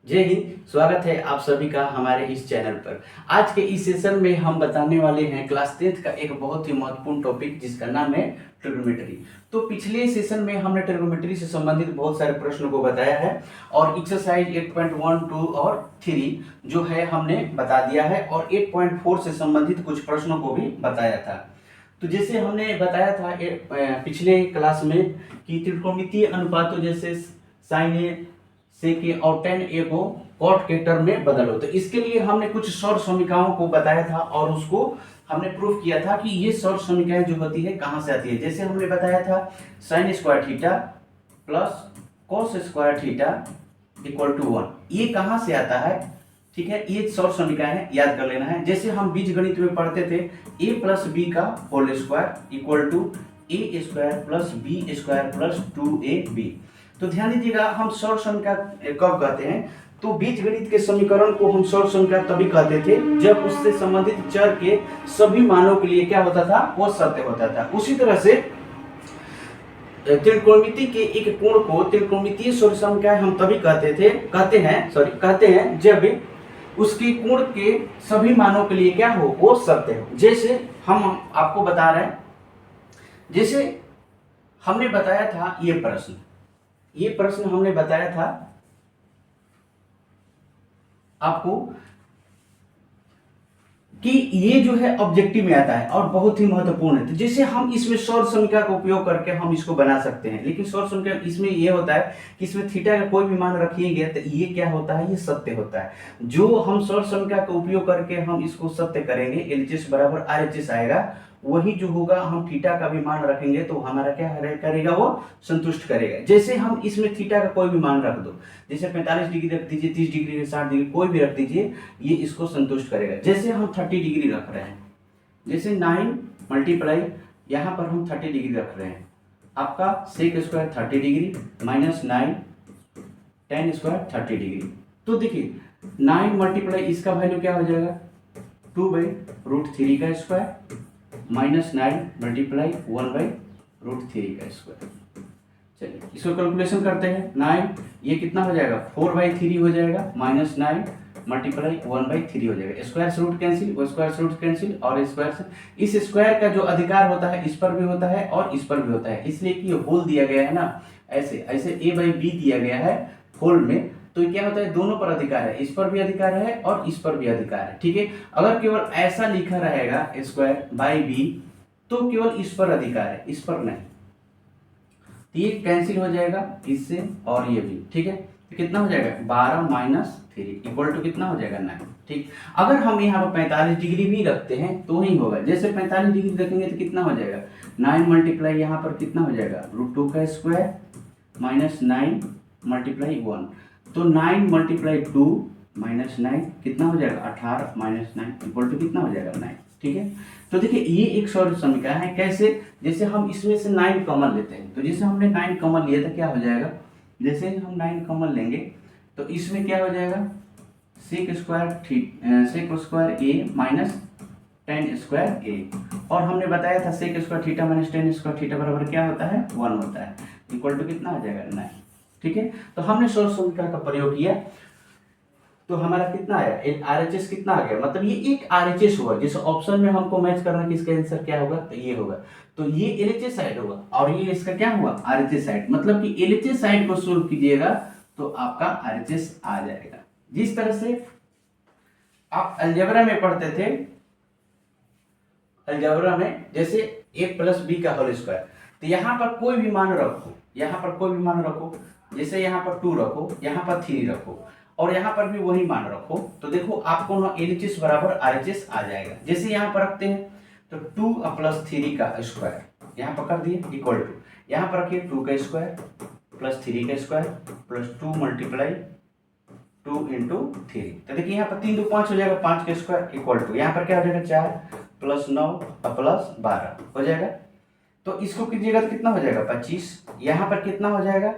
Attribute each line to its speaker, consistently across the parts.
Speaker 1: जय हिंद। स्वागत है आप सभी का हमारे इस चैनल पर। आज के इस सेशन में हम बताने वाले हैं क्लास 10th का एक बहुत ही महत्वपूर्ण टॉपिक जिसका नाम है ट्रिग्नोमेट्री। तो पिछले सेशन में हमने ट्रिग्नोमेट्री से संबंधित बहुत सारे प्रश्नों को बताया है और एक्सरसाइज 8.1, 2 और 3 जो है हमने बता दिया है और 8.4 से संबंधित कुछ प्रश्नों को भी बताया था। तो जैसे हमने बताया था पिछले क्लास में कि त्रिकोणमितीय अनुपातों जैसे साइन ए सेक ए और tan ए को कॉट के टर्म में बदलो। तो इसके लिए हमने कुछ शॉर्ट समीकरणों को बताया था और उसको हमने प्रूफ किया था कि ये शॉर्ट समीकरण जो होती है कहाँ से आती है। जैसे हमने बताया था sine square theta plus cos square theta equal to 1, ये कहाँ से आता है। ठीक है, ये शॉर्ट समीकरण है, याद कर लेना है। जैसे हम बीज गणित में पढ़ते थे a प्लस बी का whole square equal to A square plus B square plus 2ab। तो ध्यान दीजिएगा, हम शॉर्ट समीकरण कब कहते हैं, तो बीजगणित के समीकरण को हम शॉर्ट समीकरण तभी कहते थे जब उससे संबंधित चर के सभी मानों के लिए क्या होता था, वो सत्य होता था। उसी तरह से त्रिकोणमिति के एक कोण को त्रिकोणमितीय शॉर्ट समीकरण हम तभी कहते हैं जब उसके कोण के सभी मानों के लिए क्या हो, वो सत्य हो। जैसे हम आपको बता रहे हैं, जैसे हमने बताया था ये प्रश्न हमने बताया था आपको कि ये जो है ऑब्जेक्टिव में आता है और बहुत ही महत्वपूर्ण है। तो जैसे हम इसमें शॉर्ट समीकरण का उपयोग करके हम इसको बना सकते हैं, लेकिन शॉर्ट समीकरण इसमें ये होता है कि इसमें थीटा का कोई भी मान रखिएगा तो ये क्या होता है, ये सत्य होता है। जो हम शॉर्ट समीकरण का उपयोग करके हम इसको सत्य करेंगे, एलएचएस बराबर आरएचएस आएगा, वही जो होगा हम थीटा का भी मान रखेंगे तो हमारा क्या करेगा, वो संतुष्ट करेगा। जैसे हम इसमें थीटा का कोई भी मान रख दो, जैसे 45 डिग्री रख दीजिए, 30 डिग्री, 60 डिग्री, कोई भी रख दीजिए, ये इसको संतुष्ट करेगा। जैसे हम 30 डिग्री रख रहे हैं, जैसे 9 मल्टीप्लाई यहाँ पर हम 30 डिग्री रख रहे हैं, आपका sec square 30 degree minus 9 tan square 30 degree. तो देखिए 9 मल्टीप्लाई इसका वैल्यू क्या हो जाएगा, 2/√3 का स्क्वायर माइनस 9 मल्टीप्लाई 1/√3 का स्क्वायर। चलिए इसको कैलकुलेशन करते हैं। 9 ये कितना हो जाएगा, 4/3 हो जाएगा, माइनस 9 मल्टीप्लाई 1/3 हो जाएगा। स्क्वायर से रूट कैंसिल, वो स्क्वायर से रूट कैंसिल और स्क्वायर से, इस स्क्वायर का जो अधिकार होता है इस पर भी होता है और इस पर भी होता है, इसलिए कि ये होल दिया गया है ना, ऐसे ऐसे a/b दिया गया है होल में, तो क्या होता है, दोनों पर अधिकार है, इस पर भी अधिकार है और इस पर भी अधिकार है। ठीक है, अगर केवल ऐसा लिखा रहेगा स्क्वायर बाई बी तो केवल इस पर अधिकार है, इस पर नहीं, तो ये कैंसिल हो जाएगा इससे और ये भी। ठीक है, तो कितना हो जाएगा, 12 माइनस 3 इक्वल टू कितना हो जाएगा, 9। ठीक, अगर हम यहाँ पर 45 डिग्री भी रखते हैं तो ही होगा। जैसे 45 डिग्री रखेंगे तो कितना हो जाएगा, 9 मल्टीप्लाई यहाँ पर कितना हो जाएगा, √2 का स्क्वायर माइनस 9 मल्टीप्लाई 1, तो 9 मल्टीप्लाई 2 माइनस 9 कितना हो जाएगा, 18 माइनस 9 इक्वल टू कितना हो जाएगा, 9। ठीक है, तो देखिए ये एक शॉर्ट समीकरण है। कैसे, जैसे हम इसमें से 9 कॉमन लेते हैं, तो जैसे हमने 9 कॉमन लिया था क्या हो जाएगा, जैसे हम 9 कॉमन लेंगे तो इसमें क्या हो जाएगा, sec square A minus tan square A, और हमने बताया था sec square theta minus tan square theta बराबर क्या होता है, 1 होता है, इक्वल टू कितना हो जाएगा, 9। ठीक है, तो हमने शॉर्ट समीकरण का प्रयोग किया तो हमारा कितना आया, आरएचएस कितना आ गया, मतलब ये एक आरएचएस हुआ। जैसे ऑप्शन में हमको मैच करना कि इसका आंसर क्या होगा, तो ये होगा, तो ये एलएचएस साइड होगा और ये इसका क्या हुआ, आरएचएस साइड। मतलब कि एलएचएस साइड को सोल्व कीजिएगा तो आपका आरएचएस आ जाएगा। जिस तरह से आप अलजेब्रा में पढ़ते थे, अलजेब्रा में जैसे a प्लस बी का होल स्क्वायर, तो यहाँ पर कोई भी मान रखो, यहाँ पर कोई भी मान रखो, जैसे यहाँ पर 2 रखो, यहाँ पर 3 रखो और यहाँ पर भी वही मान रखो, तो देखो आपको ना एलएचएस बराबर आरएचएस आ जाएगा। जैसे यहाँ पर रखते हैं तो 2 प्लस 3 का स्क्वायर यहाँ पर कर दिए इक्वल टू, यहाँ पर रखिए 2 का स्क्वायर प्लस 3 का स्क्वायर प्लस 2 मल्टीप्लाई 2 इंटू 3, तो देखिए यहाँ पर 3 2 5 हो जाएगा, 5 का स्क्वायर इक्वल टू, यहाँ पर क्या हो जाएगा, 4 प्लस 9 प्लस 12 हो जाएगा। तो इसको कीजिएगा तो कितना हो जाएगा, 25, यहाँ पर कितना हो जाएगा,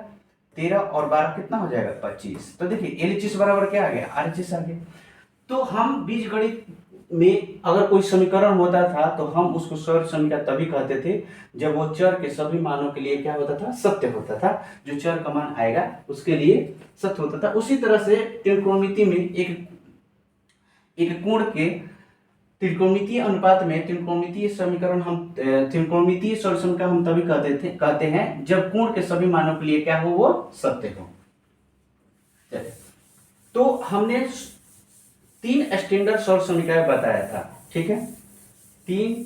Speaker 1: 13 और 12 कितना हो जाएगा, 25। तो देखिए एलएचएस बराबर क्या आ गया, आरएचएस आ गया। तो हम बीजगणित में अगर कोई समीकरण होता था तो हम उसको सरल समीकरण तभी कहते थे जब वो चर के सभी मानों के लिए क्या होता था, सत्य होता था। जो चर का मान आएगा उसके लिए सत्य होता था। उसी तरह से त्रिकोणमिति में एक कोण के त्रिकोणमितीय अनुपात में त्रिकोणमितीय समीकरण हम त्रिकोणमितीय सरल समीकरण हम तभी कहते हैं जब कोण के सभी मानों के लिए क्या हो, वो सत्य हो। चलिए, तो हमने 3 स्टैंडर्ड सरल समीकरण बताया था, ठीक है। 3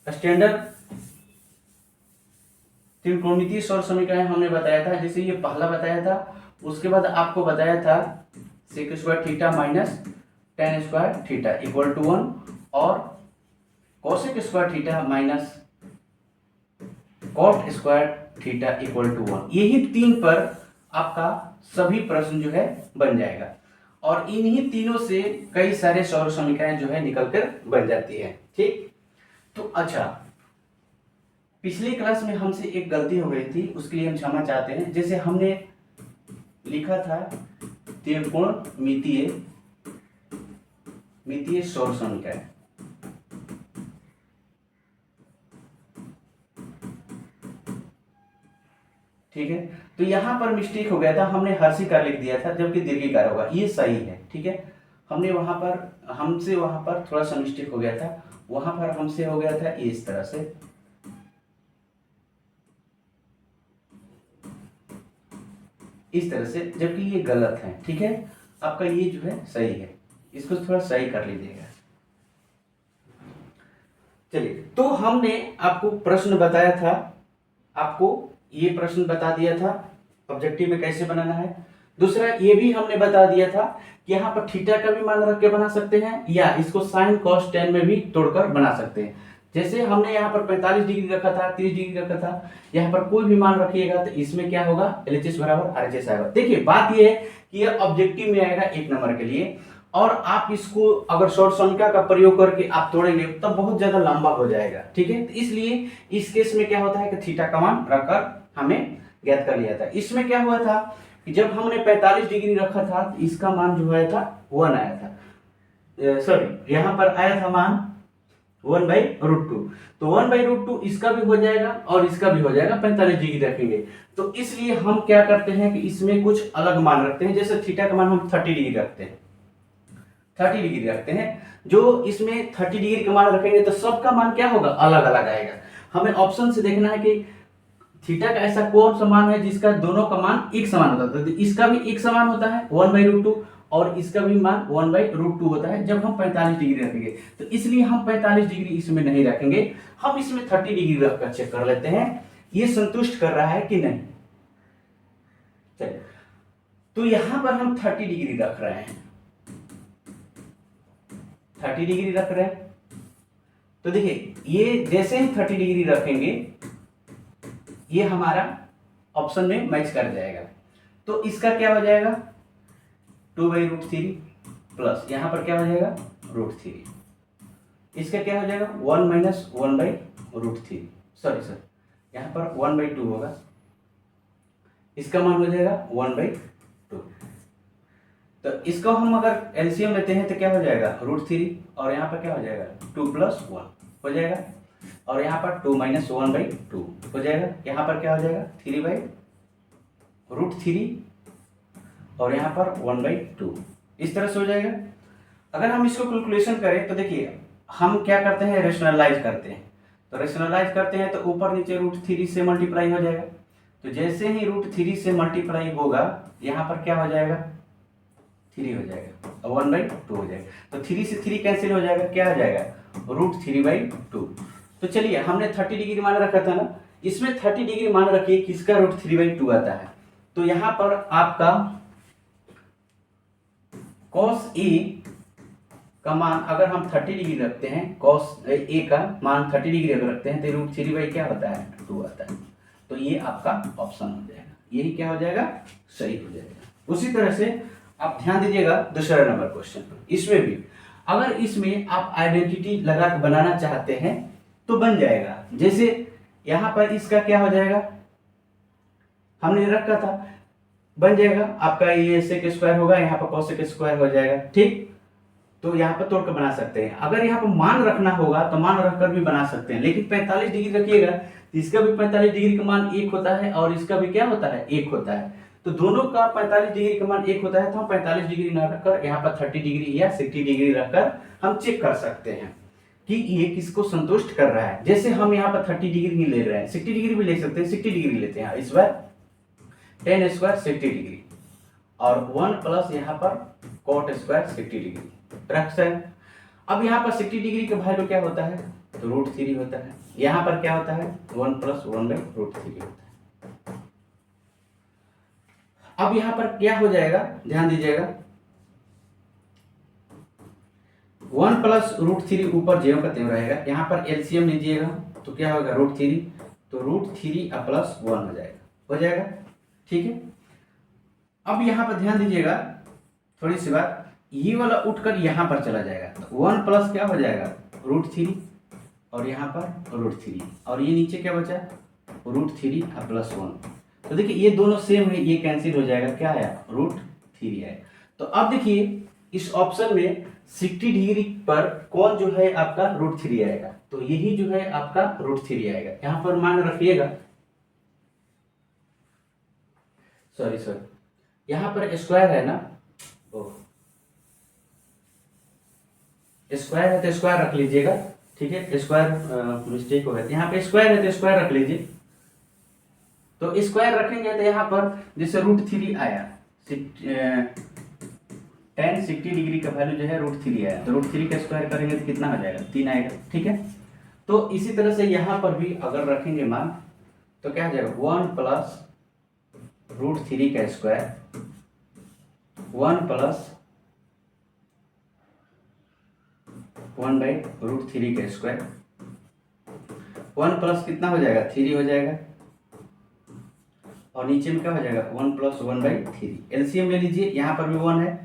Speaker 1: स्टैंडर्ड त्रिकोणमितीय सरल समीकरण हमने बताया था। जैसे ये पहला बताया था, उसके बाद आपको बताया था sec square theta minus tan square theta equal to 1 और cosec square theta minus cot square theta equal to 1। यही 3 पर आपका सभी प्रश्न जो है बन जाएगा और इन्हीं तीनों से कई सारे सरल समीकरण जो है निकलकर बन जाती है, ठीक। तो अच्छा, पिछली क्लास में हमसे एक गलती हो गई थी, उसके लिए हम क्षमा चाहते हैं। जैसे हमने लिखा था त्रिकोणमितीय सरल समीकरण, ठीक है। तो यहां पर मिस्टेक हो गया था, हमने हर्षिकार लिख दिया था जबकि दीर्घिकार होगा, ये सही है, ठीक है। हमने हमसे वहां पर थोड़ा सा मिस्टेक हो गया था, वहां पर हमसे हो गया था इस तरह से, इस तरह से, जबकि ये गलत है, ठीक है। आपका ये जो है सही है, इसको थोड़ा सही कर लीजिएगा। चलिए, तो हमने आपको प्रश्न बताया था, आपको ये प्रश्न बता दिया था ऑब्जेक्टिव में कैसे बनाना है। दूसरा ये भी हमने बता दिया था कि यहाँ पर थीटा का भी मान रख के बना सकते हैं या इसको साइन कॉस टेन में भी तोड़कर बना सकते हैं। जैसे हमने यहाँ पर 45 डिग्री रखा था, 30 डिग्री रखा था, यहाँ पर कोई भी मान रखिएगा तो इसमें क्या होगा, LHS बराबर RHS आएगा। देखिए बात ये है कि यह ऑब्जेक्टिव में आएगा 1 नंबर के लिए, और आप इसको अगर शॉर्ट संख्या का प्रयोग करके आप तोड़ेंगे तब बहुत ज्यादा लंबा हो जाएगा, ठीक है। तो इसलिए इस केस में क्या होता है कि थीटा का मान रखकर हमें ज्ञात कर लिया था। इसमें क्या हुआ था कि जब हमने 45 डिग्री रखा था तो इसका मान जो आया था 1 आया था, सॉरी यहाँ पर आया था मान 1/√2। तो 1/√2 इसका भी हो जाएगा और इसका भी हो जाएगा, 45 डिग्री रखेंगे। तो इसलिए हम क्या करते हैं कि इसमें कुछ अलग मान रखते हैं। जैसे थीटा का मान हम 30 डिग्री रखते हैं, 30 डिग्री रखते हैं। जो इसमें 30 डिग्री का मान रखेंगे तो सबका मान क्या होगा, अलग अलग आएगा। हमें ऑप्शन से देखना है कि थीटा का ऐसा कौन सा मान है जिसका दोनों का मान एक समान होता है। तो इसका भी एक समान होता है 1/√2 और इसका भी मान 1/√2 होता है जब हम 45 डिग्री रखेंगे। तो इसलिए हम 45 डिग्री इसमें नहीं रखेंगे, हम इसमें 30 डिग्री रखकर चेक कर लेते हैं ये संतुष्ट कर रहा है कि नहीं। चलिए, तो यहां पर हम 30 डिग्री रख रहे हैं, 30 डिग्री रख रहे हैं। तो देखिए ये जैसे ही 30 डिग्री रखेंगे ये हमारा ऑप्शन में मैच कर जाएगा। तो इसका क्या हो जाएगा 2/√3 प्लस यहाँ पर क्या हो जाएगा √3, इसका क्या हो जाएगा 1 - 1/√3, सॉरी सर यहाँ पर 1/2 होगा, इसका मान हो जाएगा 1/2। तो इसको हम अगर एलसीएम लेते हैं तो क्या हो जाएगा √3 और यहाँ पर क्या हो जाएगा 2 + 1 हो जाएगा, और यहाँ पर 2 - 1/2 हो जाएगा। यहाँ पर क्या हो जाएगा 3/√3 और यहाँ पर 1/2, इस तरह से हो जाएगा। अगर हम इसको कैलकुलेशन करें तो देखिए हम क्या करते हैं, रेशनलाइज करते हैं। तो रेशनलाइज करते हैं तो ऊपर नीचे √3 से मल्टीप्लाई हो जाएगा। तो जैसे ही √3 से मल्टीप्लाई होगा यहाँ पर क्या हो जाएगा 3 हो जाएगा और 1/2 हो जाएगा। तो 3 से 3 कैंसिल हो जाएगा, क्या हो जाएगा √3/2। तो चलिए हमने 30 डिग्री मान रखा था ना, इसमें 30 डिग्री मान रखिए किसका √3/2 आता है। तो यहाँ पर आपका cos A का मान अगर हम 30 डिग्री रखते हैं, cos A का मान 30 डिग्री अगर रखते हैं तो √3/ क्या होता है 2 आता है। तो ये आपका ऑप्शन हो जाएगा, यही क्या हो जाएगा सही हो जाएगा। उसी तरह से आप ध्यान दीजिएगा दूसरा नंबर क्वेश्चन पर, इसमें भी अगर इसमें आप आइडेंटिटी लगा के बनाना चाहते हैं तो बन जाएगा। जैसे यहां पर इसका क्या हो जाएगा हमने रखा था, बन जाएगा आपका ये sec स्क्वायर होगा, यहाँ पर cosec स्क्वायर हो जाएगा, ठीक। तो यहाँ पर तोड़ कर बना सकते हैं। अगर यहाँ पर मान रखना होगा तो मान रखकर भी बना सकते हैं, लेकिन 45 डिग्री रखिएगा तो इसका भी 45 डिग्री का मान 1 होता है और इसका भी क्या होता है, 1 होता है। तो दोनों का 45 डिग्री का मान 1 होता है, तो हम 45 डिग्री ना रखकर यहाँ पर 30 डिग्री या 60 डिग्री रखकर हम चेक कर सकते हैं कि ये किसको संतुष्ट कर रहा है। जैसे हम यहाँ पर 30 डिग्री नहीं ले रहे हैं, 60 डिग्री भी ले सकते हैं, 60 डिग्री लेते हैं। इस बार tan स्क्वायर 60 डिग्री और 1 प्लस यहाँ पर cot स्क्वायर 60 डिग्री रख सकते हैं। अब यहाँ पर 60 डिग्री का वैल्यू क्या होता है, तो √3 होता है। यहाँ पर क्या होता है, 1 प्लस 1/√3 होता है। अब यहाँ पर क्या हो जाएगा, ध्यान दीजिएगा, 1 प्लस √3 ऊपर ज्यों का त्यों रहेगा। यहाँ पर एलसीएम लीजिएगा तो क्या होगा, √3, तो √3 प्लस 1 हो जाएगा, ठीक है। अब यहाँ पर ध्यान दीजिएगा थोड़ी सी बात, ये वाला उठकर यहाँ पर चला जाएगा, तो 1 प्लस क्या हो जाएगा, √3 और यहाँ पर √3 और ये नीचे क्या बचा, √3 प्लस 1। तो देखिए ये दोनों सेम है, ये कैंसिल हो जाएगा, क्या आया, √3 आया। तो अब देखिए इस ऑप्शन में 60 डिग्री पर कौन जो है आपका √3 आएगा, तो यही जो है आपका √3 आएगा। यहाँ पर मान रखिएगा, सॉरी यहाँ पर स्क्वायर है ना, स्क्वायर है तो स्क्वायर रख लीजिएगा, ठीक है। स्क्वायर मिस्टेक हो गया, यहाँ पे स्क्वायर है तो स्क्वायर रख लीजिए। तो स्क्वायर रखेंगे तो यहाँ पर जैसे √3 आया, tan 60 डिग्री का वैल्यू जो है √3 आया, तो √3 का स्क्वायर करेंगे तो कितना हो जाएगा, 3 आएगा, ठीक है। तो इसी तरह से यहाँ पर भी अगर रखेंगे मान तो क्या हो जाएगा, 1 प्लस √3 का स्क्वायर, 1 प्लस 1/√3 का स्क्वायर, 1 प्लस कितना हो जाएगा, 3 हो जाएगा और नीचे में क्या हो जाएगा, 1 प्लस 1/3। एलसीएम ले लीजिए, यहाँ पर भी 1 है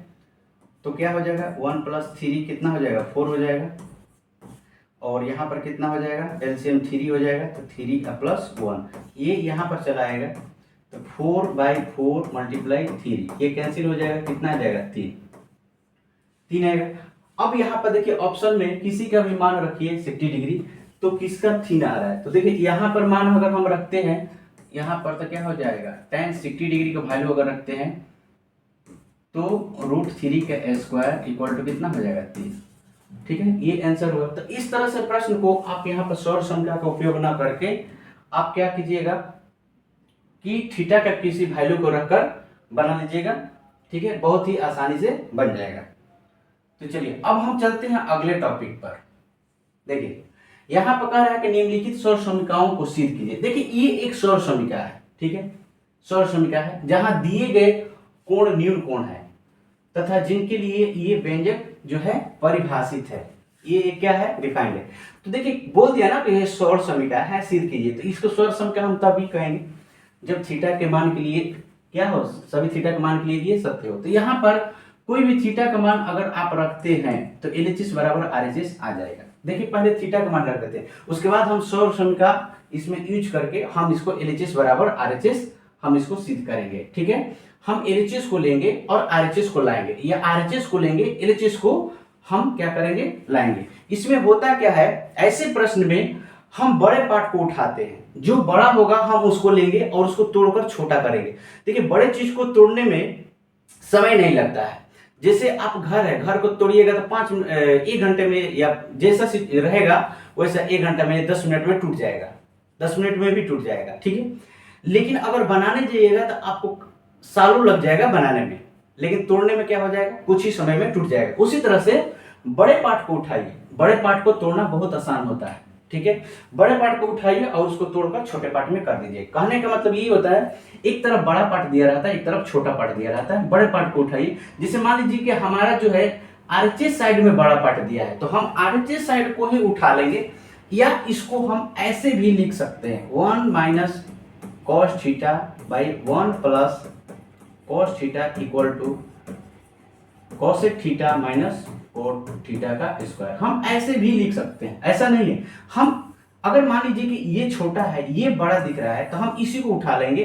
Speaker 1: तो क्या हो जाएगा, 1 प्लस 3 कितना हो जाएगा, 4 हो जाएगा और यहाँ पर कितना हो जाएगा, एलसीएम 3 हो जाएगा, तो 3 प्लस 1 ये यहाँ पर चला आएगा, तो 4/4 मल्टीप्लाई 3 ये कैंसिल हो जाएगा, कितना आ जाएगा, 3 आएगा। अब यहाँ पर देखिए ऑप्शन में किसी का भी मान रखिए 60 डिग्री, तो किसका 3 आ रहा है, तो देखिए यहाँ पर मान अगर हम रखते हैं यहाँ पर तो क्या हो जाएगा, tan 60 डिग्री का वैल्यू अगर रखते हैं तो √3 का स्क्वायर इक्वल टू कितना हो जाएगा, 3, ठीक है। ये आंसर हुआ। तो इस तरह से प्रश्न को आप यहाँ पर सौर संख्या का उपयोग ना करके आप क्या कीजिएगा कि थीटा का किसी वैल्यू को रखकर बना लीजिएगा, ठीक है, बहुत ही आसानी से बन जाएगा। तो चलिए अब हम चलते हैं अगले टॉपिक पर। देखिए यहाँ पर कह रहा है कि निम्नलिखित सौर समीकरणों को सिद्ध कीजिए। देखिए ये एक सौर समीकरण है, ठीक है, सौर समीकरण है जहां दिए गए कोण न्यून कोण है तथा जिनके लिए ये व्यंजक जो है परिभाषित है, ये क्या है, डिफाइंड है। तो देखिए बोल दिया ना कि ये सौर समीकरण है, सिद्ध कीजिए। तो इसको सौर समीकरण हम तभी कहेंगे जब थीटा के मान के लिए क्या हो, सभी थीटा के मान के लिए ये सत्य हो। तो यहाँ पर कोई भी थीटा का मान अगर आप रखते हैं तो LHS बराबर RHS आ जाएगा। देखिए पहले थीटा का मान रख देते हैं, उसके बाद हम सौर समीकरण इसमें यूज करके हम इसको LHS बराबर RHS हम इसको सिद्ध करेंगे, ठीक है। हम LHS को लेंगे और RHS को लाएंगे, या RHS को लेंगे LHS को हम क्या करेंगे, लाएंगे। इसमें होता क्या है, ऐसे प्रश्न में हम बड़े पार्ट को उठाते हैं, जो बड़ा होगा हम उसको लेंगे और उसको तोड़कर छोटा करेंगे। देखिए बड़े चीज को तोड़ने में समय नहीं लगता है। जैसे आप घर है, घर को तोड़िएगा तो 1 घंटे में या जैसा रहेगा वैसा 1 घंटा में 10 मिनट में टूट जाएगा, 10 मिनट में भी टूट जाएगा, ठीक है। लेकिन अगर बनाने जाइएगा तो आपको सालों लग जाएगा बनाने में, लेकिन तोड़ने में क्या हो जाएगा, कुछ ही समय में टूट जाएगा। उसी तरह से बड़े पार्ट को उठाइए, बड़े पार्ट को तोड़ना बहुत आसान होता है, ठीक है। बड़े पार्ट को उठाइए और उसको तोड़कर छोटे पार्ट में कर दीजिए। कहने का मतलब ये होता है, एक तरफ बड़ा पार्ट दिया रहता है, एक तरफ छोटा पार्ट दिया रहता है। बड़े पार्ट को उठाइए, जैसे मान लीजिए कि हमारा जो है RHS साइड में बड़ा पार्ट दिया है, तो हम RHS साइड को ही उठा लेंगे, या इसको हम ऐसे भी लिख सकते हैं 1 minus cos theta by 1 plus cos theta equal to cosec theta minus cot theta का स्क्वायर। हम ऐसे भी लिख सकते हैं, ऐसा नहीं है। हम अगर मान लीजिए कि ये छोटा है, ये बड़ा दिख रहा है, तो हम इसी को उठा लेंगे,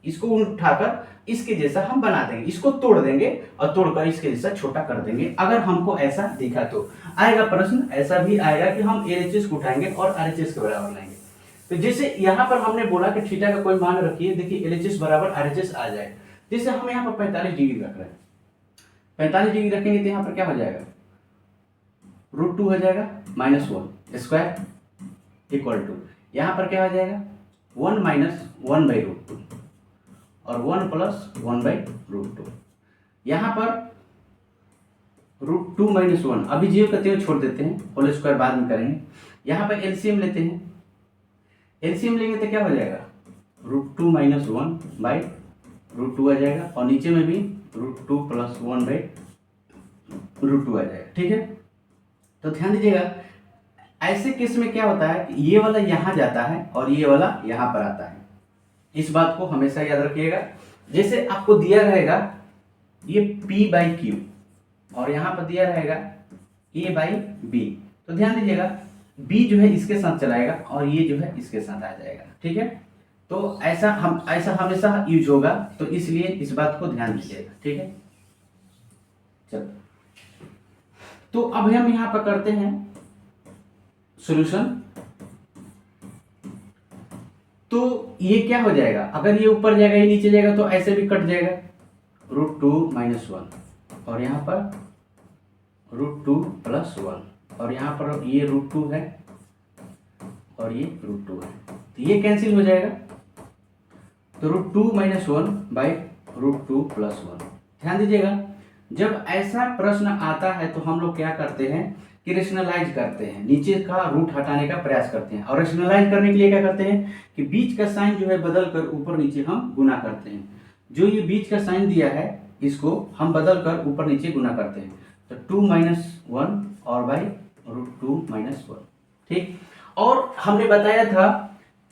Speaker 1: इसको उठाकर इसके जैसा हम बना देंगे, इसको तोड़ देंगे और तोड़कर इसके जैसा छोटा कर देंगे। अगर हमको ऐसा दिखा तो आएगा प्रश्न, ऐसा भी आएगा कि हम एलएचएस को उठाएंगे और आरएचएस के बराबर लाएंगे। तो जैसे यहाँ पर हमने बोला कि थीटा का कोई मान रखिए, देखिए एलएचएस बराबर आरएचएस आ जाए। जैसे हम यहाँ पर 45 डिग्री रख रहे हैं, 45 डिग्री रखेंगे तो यहाँ पर क्या हो जाएगा, √2 हो जाएगा -1 स्क्वायर इक्वल टू, यहाँ पर क्या हो जाएगा 1 - 1/√2 और 1 + 1/√2। यहाँ पर √2 - 1 अभी जीरो करते हुए छोड़ देते हैं, होल स्क्वायर बाद में करेंगे। यहाँ पर एलसीएम लेते हैं, एलसीएम लेंगे तो क्या हो जाएगा √2 - 1/√2 आ जाएगा और नीचे में भी √2 + 1/√2 आ जाएगा। ठीक है, तो ध्यान दीजिएगा ऐसे केस में क्या होता है कि ये वाला यहाँ जाता है और ये वाला यहाँ पर आता है। इस बात को हमेशा याद रखिएगा। जैसे आपको दिया रहेगा ये P/Q और यहाँ पर दिया रहेगा A/B, तो ध्यान दीजिएगा B जो है इसके साथ चलाएगा और ये जो है इसके साथ आ जाएगा। ठीक है, तो ऐसा हमेशा यूज होगा, तो इसलिए इस बात को ध्यान दीजिएगा। ठीक है, चलो तो अब हम यहाँ पर करते हैं सॉल्यूशन। तो ये क्या हो जाएगा, अगर ये ऊपर जाएगा ये नीचे जाएगा तो ऐसे भी कट जाएगा, √2 - 1 और यहाँ पर √2 + 1 और यहाँ पर ये √2 है और ये √2 है, तो ये कैंसिल हो जाएगा। तो √2 - 1/√2 + 1। ध्यान दीजिएगा जब ऐसा प्रश्न आता है तो हम लोग क्या करते हैं कि रेशनलाइज करते हैं, नीचे का रूट हटाने का प्रयास करते हैं। और रेशनलाइज करने के लिए क्या करते हैं कि बीच का साइन जो है बदल कर ऊपर नीचे हम गुना करते हैं। जो ये बीच का साइन दिया है इसको हम बदल कर ऊपर नीचे गुना करते हैं, तो 2 - 1 और √2 - 1। ठीक, और हमने बताया था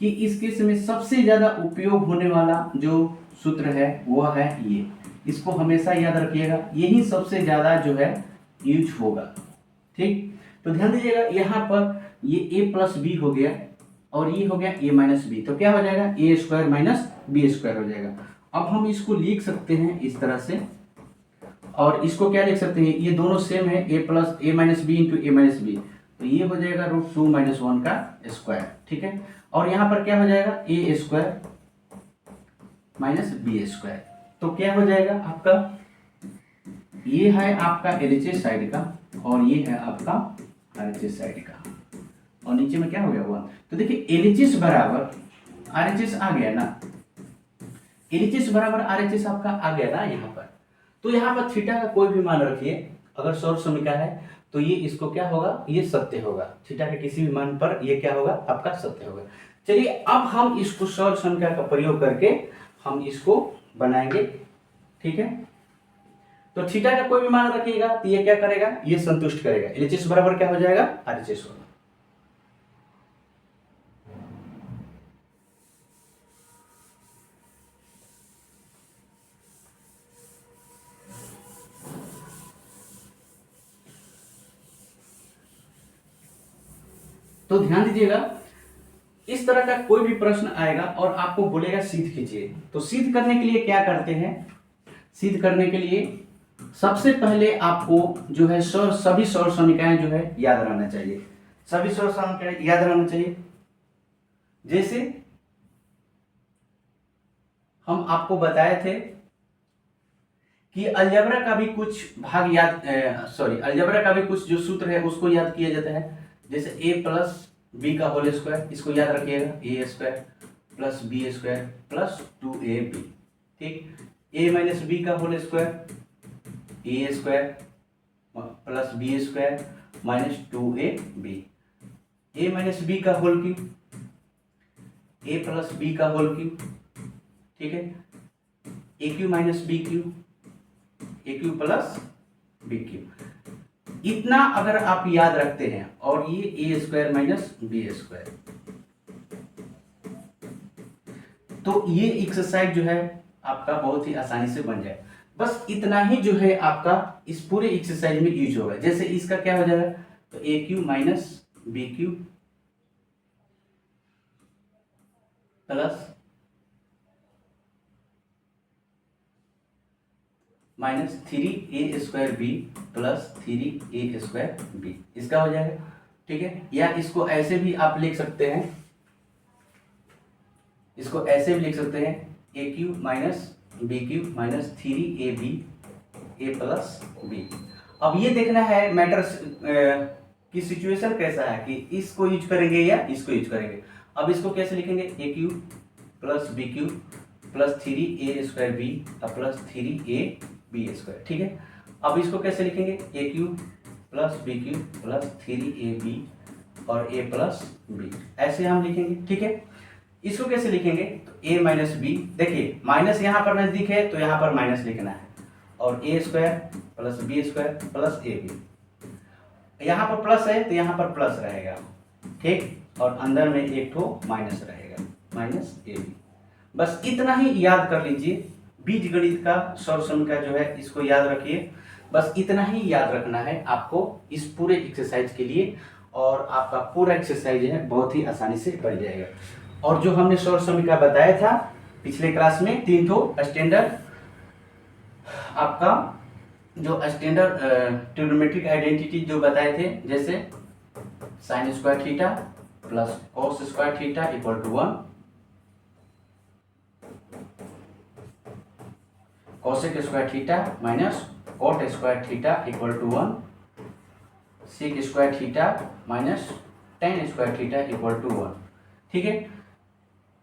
Speaker 1: कि इस केस में सबसे ज्यादा उपयोग होने वाला जो सूत्र है वो है ये, इसको हमेशा याद रखिएगा, यही सबसे ज्यादा जो है यूज होगा। ठीक, तो ध्यान दीजिएगा यहाँ पर ये a + b हो गया और ये हो गया a - b, तो क्या हो जाएगा a² - b² हो जाएगा। अब हम इसको लिख सकते हैं इस तरह से, और इसको क्या लिख सकते हैं, ये दोनों सेम है, a - b × a - b, तो ये हो जाएगा √2 - 1 का स्क्वायर। ठीक है, और यहाँ पर क्या हो जाएगा a² - b², तो क्या हो जाएगा आपका, ये है आपका एलएचएस साइड का और ये है आपका आरएचएस साइड का, और नीचे में क्या हो गया 1। तो देखिए एलएचएस बराबर आरएचएस आ गया ना, एलएचएस बराबर आरएचएस आपका आ गया ना यहाँ पर। तो यहाँ पर थीटा का कोई भी मान रखिए, अगर सौर समीका है तो ये इसको क्या होगा, ये सत्य होगा, थीटा के किसी भी मान पर ये क्या होगा आपका सत्य होगा। चलिए अब हम इसको सौर समीका का प्रयोग करके हम इसको बनाएंगे। ठीक है, तो थीटा का कोई भी मान रखिएगा तो ये क्या करेगा, ये संतुष्ट करेगा, एलएचएस बराबर क्या हो जाएगा आरएचएस होगा। तो ध्यान दीजिएगा इस तरह का कोई भी प्रश्न आएगा और आपको बोलेगा सिद्ध कीजिए, तो सिद्ध करने के लिए क्या करते हैं, सिद्ध करने के लिए सबसे पहले आपको जो है सभी सौर समीकरण जो है याद रहना चाहिए, सभी सौर समीकरण याद रहना चाहिए। जैसे हम आपको बताए थे कि अलजेब्रा का भी कुछ भाग याद अलजेब्रा का भी कुछ जो सूत्र है उसको याद किया जाता है। जैसे a + b का होल स्क्वायर, इसको याद रखिएगा, a² + b² + 2ab। ठीक, a - b का whole square, a² + b² - 2ab, a - b का होल क्यूब, a + b का होल क्यूब। ठीक है, aq - bq, aq + bq। इतना अगर आप याद रखते हैं और ये a² - b², तो ये एक्सरसाइज जो है आपका बहुत ही आसानी से बन जाए। बस इतना ही जो है आपका इस पूरे एक्सरसाइज में यूज होगा। जैसे इसका क्या हो जाएगा, तो aq - bq plus minus 3a² plus 3a² इसका हो जाएगा। ठीक है, या इसको ऐसे भी आप लिख सकते हैं, इसको ऐसे भी लिख सकते हैं a³ minus b³ minus 3ab a plus b। अब ये देखना है मैटर की सिचुएशन कैसा है कि इसको यूज करेंगे या इसको यूज करेंगे। अब इसको कैसे लिखेंगे, a³ plus b³ plus 3a² plus 3ab²। ठीक है, अब इसको कैसे लिखेंगे, a³ plus b³ plus 3ab और a प्लस b, ऐसे हम लिखेंगे। ठीक है, इसको कैसे लिखेंगे, तो a माइनस b, देखिए माइनस यहाँ पर नजदीक है तो यहाँ पर माइनस लिखना है, और a² plus b² plus ab, यहाँ पर प्लस है तो यहाँ पर प्लस रहेगा। ठीक, और अंदर में एक ठो माइनस रहेगा, माइनस ab। बस इतना ही याद कर लीजिए, बीजगणित का सॉल्यूशन का जो है इसको याद रखिए, बस इतना ही याद रखना है आपको इस पूरे एक्सरसाइज के लिए, और आपका पूरा एक्सरसाइज है बहुत ही आसानी से बन जाएगा। और जो हमने सॉल्यूशन का बताया था पिछले क्लास में, 3 ठो स्टैंडर्ड, आपका जो स्टैंडर्ड ट्रिग्नोमेट्रिक आइडेंटिटी जो बताए थे, जैसे sine square theta plus cos square theta equal to 1, cosec square theta minus cot square theta equal to 1, sec square theta minus tan square theta equal to 1। ठीक है,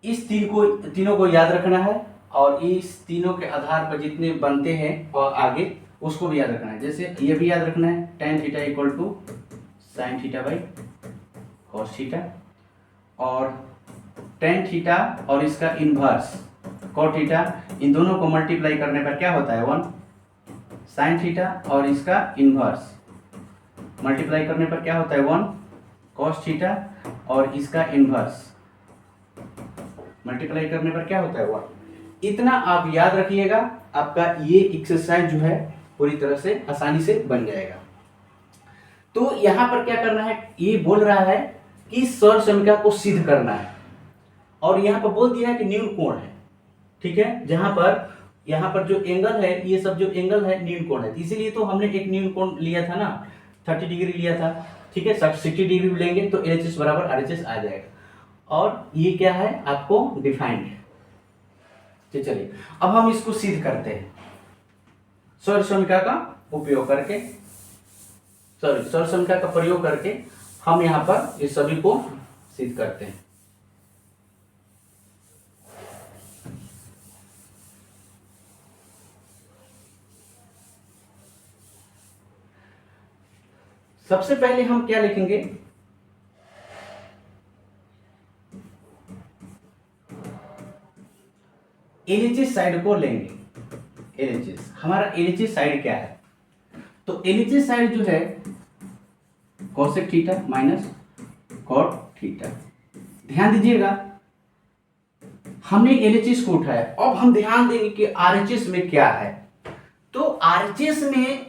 Speaker 1: इस तीनों को याद रखना है, और इस तीनों के आधार पर जितने बनते हैं और आगे उसको भी याद रखना है। जैसे ये भी याद रखना है, tan theta equal to sine theta by cos theta, और टेन थीटा और इसका इनवर्स कॉट थीटा, इन दोनों को मल्टीप्लाई करने पर क्या होता है 1, साइन थीटा और इसका इनवर्स मल्टीप्लाई करने पर क्या होता है 1 कॉस थीटा, और इसका इनवर्स मल्टीप्लाई करने पर क्या होता है 1। इतना आप याद रखिएगा, आपका ये एक्सरसाइज जो है पूरी तरह से आसानी से बन जाएगा। तो यहाँ पर क्या करना है, ये बोल रहा है कि सर्व समीकरण को सिद्ध करना है, और यहाँ पर बोल दिया है कि न्यून कोण है। ठीक है, जहां पर यहाँ पर जो एंगल है, ये सब जो एंगल है न्यून कोण है, इसीलिए तो हमने एक न्यून कोण लिया था ना, 30 डिग्री लिया था। ठीक है, 60 डिग्री लेंगे तो LHS बराबर RHS आ जाएगा, और ये क्या है आपको डिफाइंड है। तो चलिए अब हम इसको सिद्ध करते हैं सर्व समीकरण का उपयोग करके, सर्व समीकरण का प्रयोग करके हम यहाँ पर इस सभी को सिद्ध करते हैं। सबसे पहले हम क्या लिखेंगे, LHS साइड को लेंगे। LHS हमारा LHS साइड क्या है, तो LHS साइड जो है cosec theta minus cot theta. ध्यान दीजिएगा, हमने LHS को उठाया, अब हम ध्यान देंगे कि RHS में क्या है। तो RHS में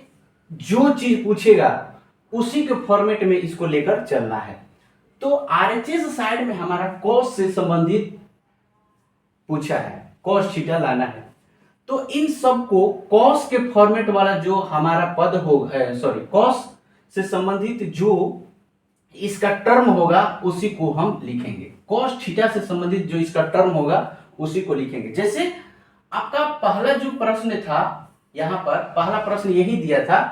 Speaker 1: जो चीज पूछेगा उसी के फॉर्मेट में इसको लेकर चलना है। तो RHS साइड में हमारा कॉस से संबंधित पूछा है, कॉस थीटा लाना है, तो इन सब को कॉस के फॉर्मेट वाला जो हमारा पद होगा, सॉरी कॉस से संबंधित जो इसका टर्म होगा उसी को हम लिखेंगे, कॉस थीटा से संबंधित जो इसका टर्म होगा उसी को लिखेंगे। जैसे आपका पहला जो प्रश्न था, यहां पर पहला प्रश्न यही दिया था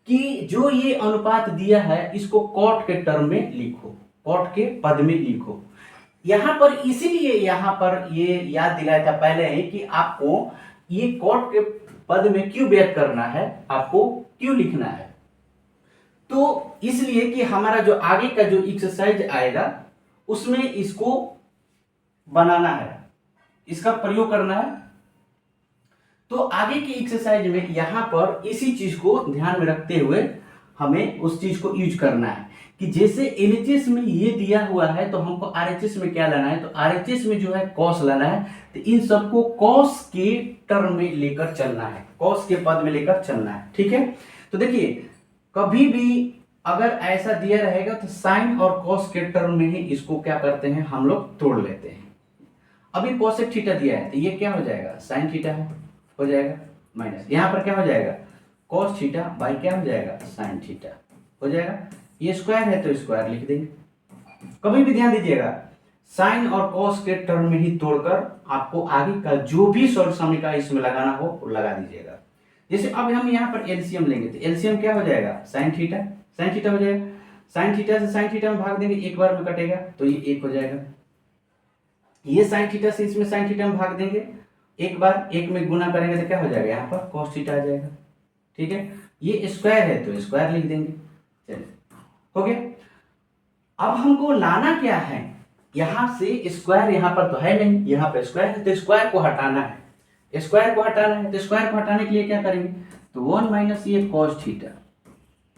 Speaker 1: कि जो ये अनुपात दिया है इसको कॉट के टर्म में लिखो, कॉट के पद में लिखो। यहां पर इसीलिए यहां पर ये याद दिलाया था पहले ही कि आपको ये कॉट के पद में क्यों व्यक्त करना है, आपको क्यों लिखना है। तो इसलिए कि हमारा जो आगे का जो एक्सरसाइज आएगा उसमें इसको बनाना है, इसका प्रयोग करना है। तो आगे की एक्सरसाइज में यहां पर इसी चीज को ध्यान में रखते हुए हमें उस चीज को यूज करना है कि जैसे LHS में ये दिया हुआ है तो हमको RHS में क्या लाना है, तो RHS में जो है कॉस लाना है। तो इन सबको कॉस के टर्म में लेकर चलना है, कॉस के पद में लेकर चलना है। ठीक है, तो देखिए कभी भी अगर ऐसा दिया रहेगा तो साइन और कॉस के टर्म में ही इसको क्या करते हैं हम लोग तोड़ लेते हैं। अभी कोसेक थीटा दिया है तो ये क्या हो जाएगा, साइन थीटा है हो जाएगा। माइनस यहाँ पर क्या हो जाएगा cos थीटा बाई क्या हो जाएगा sin थीटा हो जाएगा। ये स्क्वायर है तो स्क्वायर लिख देंगे। कभी भी ध्यान दीजिएगा साइन और कॉस के टर्म में ही तोड़कर आपको आगे का जो भी सॉल्व समीकरण इसमें लगाना हो वो लगा दीजिएगा। जैसे अब हम यहाँ पर एलसीएम लेंगे तो एलसीएम क्या हो जाएगा sin थीटा हो जाएगा। sin थीटा से sin थीटा में भाग देंगे एक बार में कटेगा तो ये एक हो जाएगा। ये sin थीटा से इसमें sin थीटा में भाग देंगे एक बार, एक में गुना करेंगे तो क्या हो जाएगा यहाँ पर cos थीटा आ जाएगा। ठीक है, ये स्क्वायर है तो स्क्वायर लिख देंगे। चलिए हो गया। अब हमको लाना क्या है, यहां से स्क्वायर यहाँ पर तो है नहीं, यहाँ पर स्क्वायर है तो स्क्वायर को हटाना है। स्क्वायर को हटाना है तो स्क्वायर को हटाने के लिए क्या करेंगे तो 1 माइनस ये cos थीटा,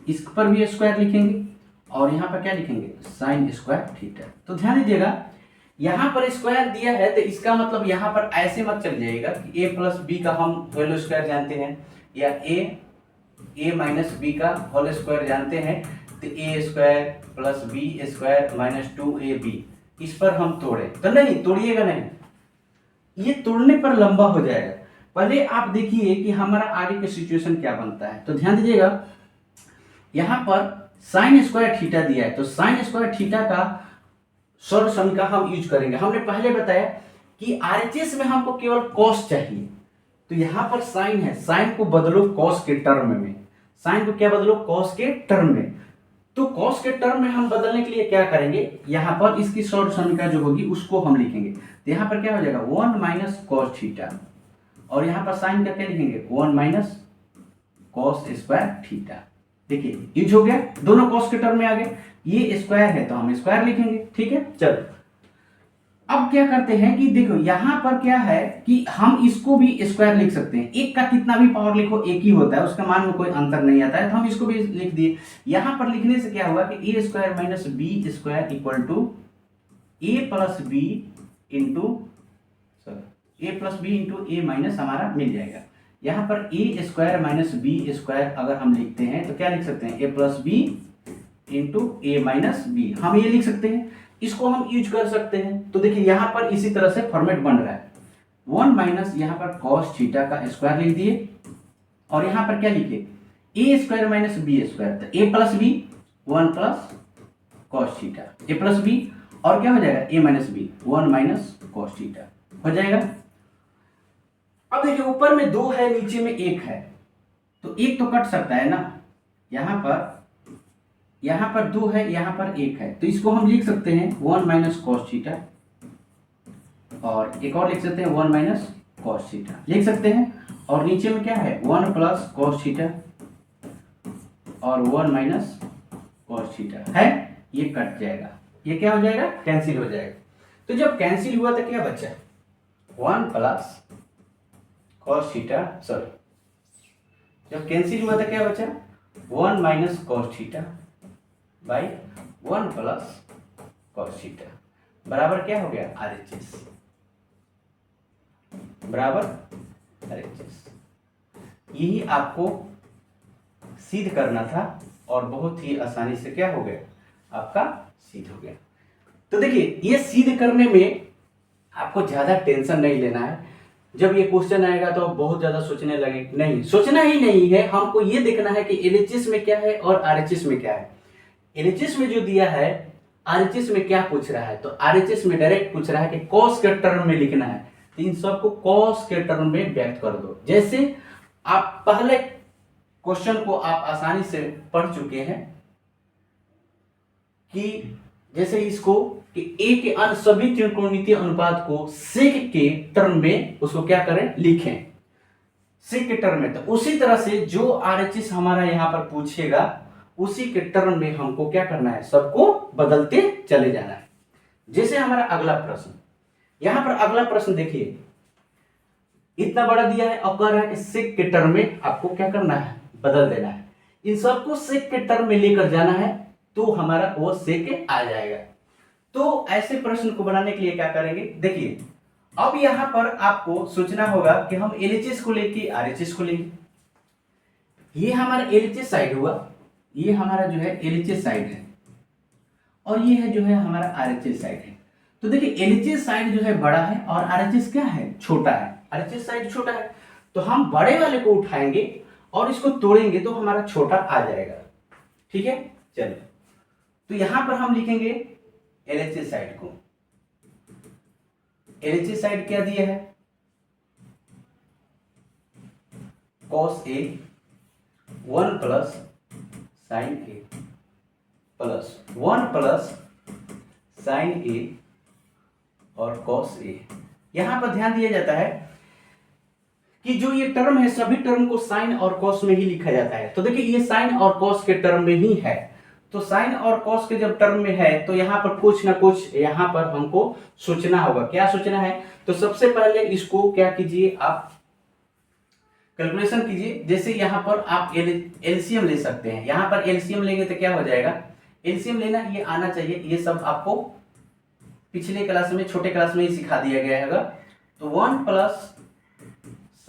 Speaker 1: इस पर भी स्क्वायर लिखेंगे और यहाँ पर क्या लिखेंगे sin स्क्वायर थीटा। तो ध्यान दीजिएगा यहाँ पर स्क्वायर दिया है तो इसका मतलब यहाँ पर ऐसे मत चल जाएगा कि a प्लस बी का हम होल स्क्वायर जानते हैं या a माइनस बी का होल स्क्वायर जानते हैं तो a square plus B square minus 2ab, इस पर हम तोड़े तो नहीं, तोड़िएगा नहीं, ये तोड़ने पर लंबा हो जाएगा। पहले आप देखिए कि हमारा आगे का सिचुएशन क्या बनता है। तो ध्यान दीजिएगा यहाँ पर साइन स्क्वायर थीटा दिया है तो साइन स्क्वायर थीटा का सॉल्व समीकरण हम यूज करेंगे। हमने पहले बताया कि आरएचएस में हमको केवल कॉस चाहिए तो यहाँ पर साइन है, साइन को बदलो कॉस के टर्म में, साइन को क्या बदलो कॉस के टर्म में। तो कॉस के टर्म में हम बदलने के लिए क्या करेंगे, यहाँ पर इसकी सॉल्व समीकरण जो होगी उसको हम लिखेंगे। तो यहाँ पर क्या हो जाएगा 1 माइनस कॉस थीटा और यहाँ पर साइन का क्या लिखेंगे 1 माइनस कॉस स्क्वायर थीटा। देखिए यूज हो गया, दोनों कॉस के टर्म में आ गए। ये स्क्वायर है तो हम स्क्वायर लिखेंगे। ठीक है, चलो अब क्या करते हैं कि देखो यहाँ पर क्या है कि हम इसको भी स्क्वायर लिख सकते हैं। एक का कितना भी पावर लिखो एक ही होता है, उसका मान में कोई अंतर नहीं आता है, तो हम इसको भी लिख दिए। यहाँ पर लिखने से क्या होगा कि A square minus B square equal to A plus B into A minus हमारा मिल जाएगा। यहाँ पर A square minus B square अगर हम लिखते हैं तो क्या लिख सकते हैं A plus B into A minus B, हम ये लिख सकते हैं, इसको हम यूज कर सकते हैं। तो देखिए यहाँ पर इसी तरह से फॉर्मेट बन रहा है 1 माइनस यहाँ पर cos थीटा का स्क्वायर लिख दिए और यहाँ पर क्या लिखे A square minus B square, तो A plus B 1 plus cos theta, A plus B और क्या हो जाएगा A minus B 1 minus cos theta हो जाएगा। अब देखिए ऊपर में 2 है नीचे में 1 है तो एक तो कट सकता है ना, यहाँ पर 2 है यहाँ पर 1 है तो इसको हम लिख सकते हैं 1 माइनस cos थीटा और एक और लिख सकते हैं 1 माइनस cos थीटा लिख सकते हैं और नीचे में क्या है 1 प्लस cos थीटा और 1 माइनस cos थीटा है, ये कट जाएगा, ये क्या हो जाएगा कैंसिल हो जाएगा। तो जब कैंसिल हुआ तो क्या बचा 1 प्लस cos थीटा, सॉरी जब कैंसिल हुआ तो क्या बचा 1 minus cos theta by 1 plus cos theta बराबर क्या हो गया RHS, बराबर RHS। यही आपको सिद्ध करना था और बहुत ही आसानी से क्या हो गया आपका सिद्ध हो गया। तो देखिए ये सिद्ध करने में आपको ज्यादा टेंशन नहीं लेना है। जब ये क्वेश्चन आएगा तो आप बहुत ज्यादा सोचने लगे, नहीं सोचना ही नहीं है, हमको ये देखना है कि LHS में क्या है और RHS में क्या है। LHS में जो दिया है RHS में क्या पूछ रहा है, तो RHS में डायरेक्ट पूछ रहा है कि कॉस के टर्म में लिखना है, तो इन सबको कॉस के टर्म में व्यक्त कर दो। जैसे आप पहले क्वेश्चन को आप आसानी से पढ़ चुके हैं कि जैसे इसको कि ए के अन्य सभी त्रिकोणमितीय अनुपात को सेक के टर्म में उसको क्या करें लिखें, सेक के टर्म में। तो उसी तरह से जो RHS हमारा यहाँ पर पूछेगा उसी के टर्म में हमको क्या करना है, सबको बदलते चले जाना है। जैसे हमारा अगला प्रश्न, यहां पर अगला प्रश्न देखिए इतना बड़ा दिया है और कह रहा है कि सेक के टर्म में आपको क्या करना है बदल देना है। इन सबको सेक के टर्म में लेकर जाना है तो हमारा वो सेक आ जाएगा। तो ऐसे प्रश्न को बनाने के लिए क्या करेंगे, देखिए अब यहां पर आपको सोचना होगा कि हम LHS को लेके RHS को लेंगे। ये हमारा LHS साइड हुआ, ये हमारा जो है LHS साइड है और ये है जो है हमारा RHS साइड है। तो देखिए LHS साइड जो है बड़ा है और RHS क्या है छोटा है, RHS साइड छोटा है। तो हम बड़े वाले को उठाएंगे और इसको तोड़ेंगे तो हमारा छोटा आ जाएगा। ठीक है, चलिए तो यहां पर हम लिखेंगे एलएचएस साइड को। एलएचएस साइड क्या दिया है, cos A 1 plus sign A plus 1 plus sign A और cos A। यहां पर ध्यान दिया जाता है कि जो ये टर्म है सभी टर्म को साइन और कॉस में ही लिखा जाता है। तो देखिए ये साइन और कॉस के टर्म में ही है, तो साइन और कॉस के जब टर्म में है तो यहाँ पर कुछ ना कुछ यहाँ पर हमको सोचना होगा। क्या सोचना है, तो सबसे पहले इसको क्या कीजिए, आप कैलकुलेशन कीजिए। जैसे यहाँ पर आप एलसीएम ले सकते हैं, यहाँ पर एलसीएम लेंगे तो क्या हो जाएगा, एलसीएम लेना ये आना चाहिए, ये सब आपको पिछले क्लास में छोटे क्लास में ही सिखा दिया गया है। तो 1 प्लस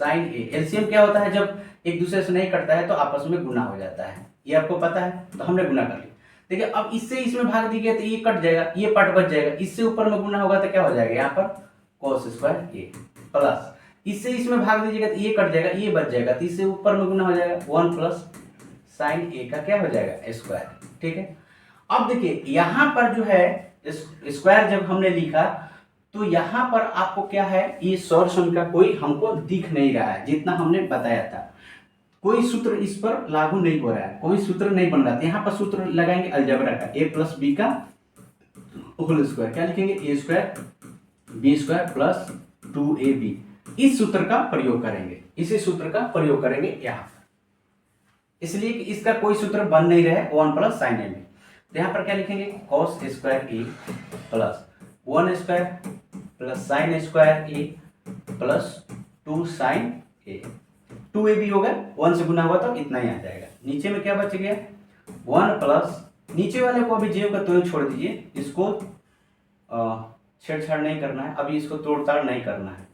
Speaker 1: साइन ए, एलसीएम क्या होता है, जब एक दूसरे से नहीं कटता है तो आपस में गुना हो जाता है, ये आपको पता है, तो हमने गुना कर लिया। देखिए अब इससे इसमें भाग दी गया तो ये कट जाएगा, ये पार्ट बच जाएगा, इससे ऊपर में गुना होगा तो क्या हो जाएगा, यहाँ पर cos स्क्वायर ए प्लस इससे इसमें भाग दीजिएगा तो ये कट जाएगा, ये बच जाएगा, तो इससे ऊपर में गुना हो जाएगा 1 प्लस साइन ए का क्या हो जाएगा स्क्वायर। ठीक है, अब देखिए यहाँ पर जो है स्क्वायर जब हमने लिखा तो यहाँ पर आपको क्या है, ये सॉल्यूशन का कोई हमको दिख नहीं रहा है, जितना हमने बताया था कोई सूत्र इस पर लागू नहीं हो रहा है, कोई सूत्र नहीं बन रहा है। यहाँ पर सूत्र लगाएंगे अलजेब्रा का, a प्लस बी का होल स्क्वायर, क्या लिखेंगे, A square B square plus 2ab, इस सूत्र का प्रयोग करेंगे, इसी सूत्र का प्रयोग करेंगे यहाँ पर, इसलिए कि इसका कोई सूत्र बन नहीं रहा है 1 प्लस साइन ए में। तो यहाँ पर क्या लिखेंगे, cos square A plus 1 square plus sine square A plus 2 sine A, 2ab होगा, 1 से गुना हुआ तो इतना ही आ जाएगा। नीचे में क्या बच गया, 1 प्लस, नीचे वाले को अभी जेब का तो छोड़ दीजिए, इसको छेड़छाड़ नहीं करना है, अभी इसको तोड़ताड़ नहीं करना है,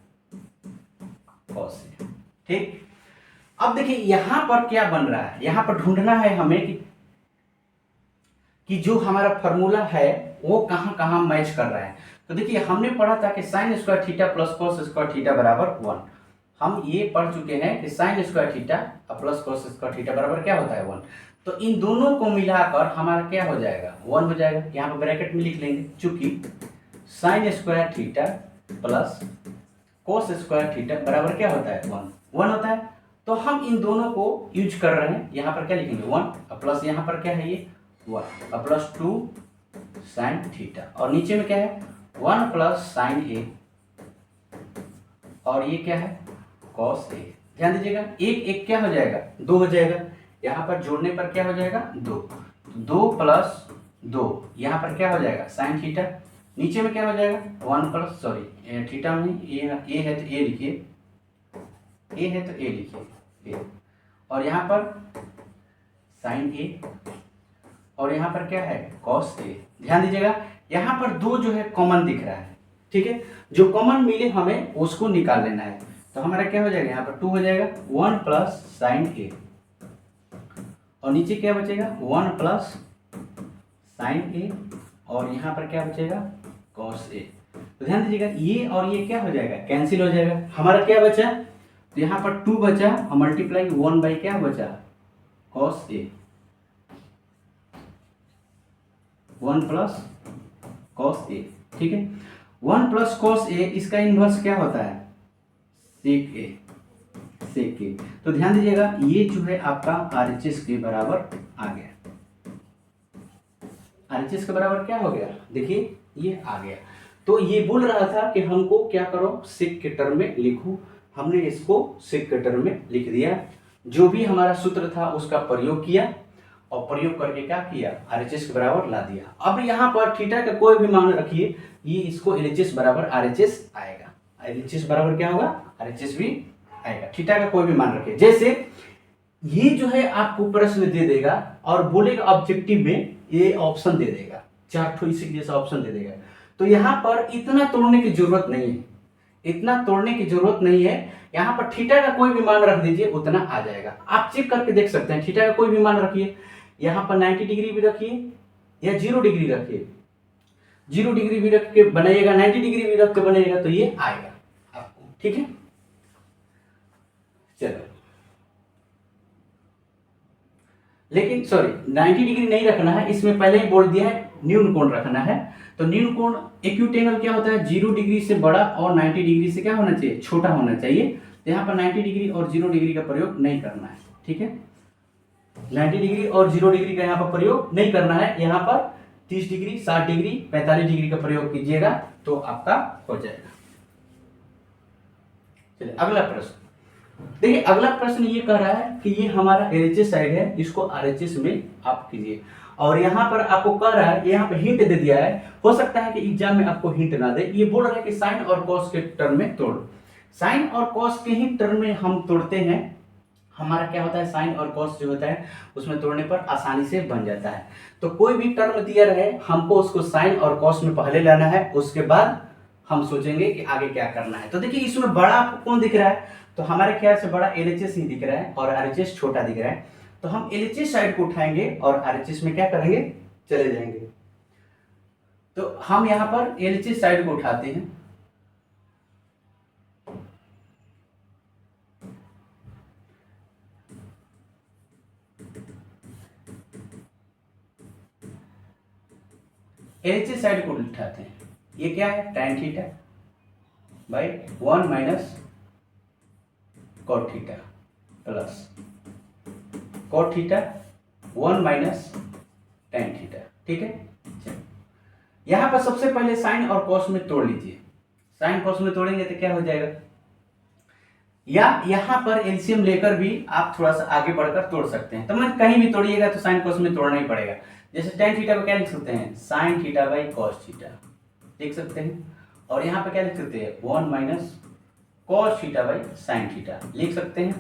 Speaker 1: cos ए। ठीक, अब देखिए यहां पर क्या बन रहा है, यहां पर ढूंढना है हमें कि जो हमारा फॉर्मूला है वो कहां कहां मैच कर रहा है। तो देखिए हमने पढ़ा था कि sign square theta plus cos square theta बराबर 1, हम ये पढ़ चुके हैं कि sign square theta plus cos square theta बराबर क्या होता है 1। तो इन दोनों को मिलाकर हमारा क्या हो जाएगा, 1 हो जाएगा। यहाँ पर ब्रैकेट में लिख लेंगे, चूंकि sign square theta plus cos square theta बराबर क्या होता है 1 होता है। तो हम इन दोनों को यूज कर रहे हैं, यहाँ पर क्या लिखेंगे 1 प्लस यहाँ पर क्या है ये 1 प्लस 2 साइन थीटा, और नीचे में क्या है 1 प्लस साइन ए, और ये क्या है cos ए। ध्यान दीजिएगा एक एक क्या हो जाएगा 2 हो जाएगा, यहाँ पर जोड़ने पर क्या हो जाएगा 2 प्लस 2, यहाँ पर क्या हो जाएगा साइन थीटा, नीचे में क्या हो जाएगा 1 प्लस, सॉरी थीटा में ए है तो ए लिखिए, ए है तो ए लिखिए, और यहाँ पर साइन ए, और यहाँ पर क्या है cos ए। ध्यान दीजिएगा यहाँ पर 2 जो है कॉमन दिख रहा है, ठीक है, जो कॉमन मिले हमें उसको निकाल लेना है। तो हमारा क्या हो जाएगा, यहाँ पर 2 हो जाएगा 1 प्लस साइन ए, और नीचे क्या बचेगा 1 प्लस साइन ए, और यहाँ पर क्या बचेगा cos ए। तो ध्यान दीजिएगा ये और ये क्या हो जाएगा, कैंसिल हो जाएगा, हमारा क्या बचा, तो यहाँ पर 2 बचा और मल्टीप्लाई 1 बाई क्या बचा cos ए, 1 प्लस cos ए। ठीक है, 1 प्लस cos ए, इसका इनवर्स क्या होता है sec ए, sec ए। तो ध्यान दीजिएगा ये जो है आपका RHS के बराबर आ गया, RHS के बराबर क्या हो गया, देखिए ये आ गया। तो ये बोल रहा था कि हमको क्या करो sec के टर्म में लिखो, हमने इसको sec के टर्म में लिख दिया, जो भी हमारा सूत्र था उसका प्रयोग किया, और प्रयोग करके क्या किया RHS के बराबर ला दिया। अब यहाँ पर थीटा का कोई भी मान रखिए, ये इसको LHS बराबर RHS आएगा, LHS बराबर क्या होगा RHS भी आएगा, थीटा का कोई भी मान रखिए। जैसे ये जो है आपको प्रश्न दे देगा और बोलेगा ऑब्जेक्टिव में ये ऑप्शन दे देगा, 4 ठो इसी जैसा ऑप्शन दे देगा, तो यहाँ पर इतना तोड़ने की जरूरत नहीं है, इतना तोड़ने की जरूरत नहीं है। यहाँ पर थीटा का कोई भी मान रख दीजिए उतना आ जाएगा, आप चेक करके देख सकते हैं। थीटा का कोई भी मान रखिए, यहाँ पर 90 डिग्री भी रखिए या 0 डिग्री रखिए, 0 डिग्री भी रख के बनाइएगा, 90 डिग्री भी रख के बनाइएगा, तो ये आएगा आपको। ठीक है, चलो, लेकिन सॉरी 90 डिग्री नहीं रखना है, इसमें पहले ही बोल दिया है न्यून कोण रखना है। तो न्यून कोण एक्यूट एंगल क्या होता है, 0 डिग्री से बड़ा और 90 डिग्री से क्या होना चाहिए, छोटा होना चाहिए। तो यहाँ पर 90 डिग्री और 0 डिग्री का प्रयोग नहीं करना है, ठीक है। 90 डिग्री और 0 डिग्री का यहाँ पर प्रयोग नहीं करना है। यहाँ पर 30 डिग्री, 60 डिग्री, 45 डिग्री का प्रयोग कीजिएगा तो आपका हो जाएगा। चलिए अगला प्रश्न देखिए। अगला प्रश्न ये कह रहा है कि ये हमारा एलएचएस साइड है, इसको आरएचएस में आप कीजिए। और यहाँ पर आपको कह रहा है, यहाँ पे हिंट दे दिया है, हो सकता है कि एग्जाम में आपको हिंट ना दे। ये बोल रहा है कि साइन और कॉस के टर्म में तोड़। साइन और कॉस के ही टर्म में हम तोड़ते हैं। हमारा क्या होता है, साइन और कॉस जो होता है उसमें तोड़ने पर आसानी से बन जाता है। तो कोई भी टर्म दिया रहे, हमको उसको साइन और कॉस में पहले लाना है, उसके बाद हम सोचेंगे कि आगे क्या करना है। तो देखिए इसमें बड़ा आपको कौन दिख रहा है, तो हमारे ख्याल से बड़ा एलएचएस ही दिख रहा है और आरएचएस छोटा दिख रहा है। तो हम एलएचएस साइड को उठाएंगे और आरएचएस में क्या करेंगे, चले जाएंगे। तो हम यहां पर एलएचएस साइड को उठाते हैं। एलएचएस साइड को उठाते हैं। ये क्या है, tan theta by 1 minus cot theta plus cot theta 1 minus tan theta, ठीक है। यहां पर सबसे पहले साइन और कॉस में तोड़ लीजिए। साइन कॉस में तोड़ेंगे तो क्या हो जाएगा, या यहां पर एलसीएम लेकर भी आप थोड़ा सा आगे बढ़कर तोड़ सकते हैं। तो मैं कहीं भी तोड़िएगा तो साइन कॉस में तोड़ना ही पड़ेगा। जैसे tan थीटा को क्या लिख सकते हैं, sine theta by cos theta लिख सकते हैं। और यहाँ पे क्या लिख सकते हैं, 1 minus cos theta by sine theta लिख सकते हैं,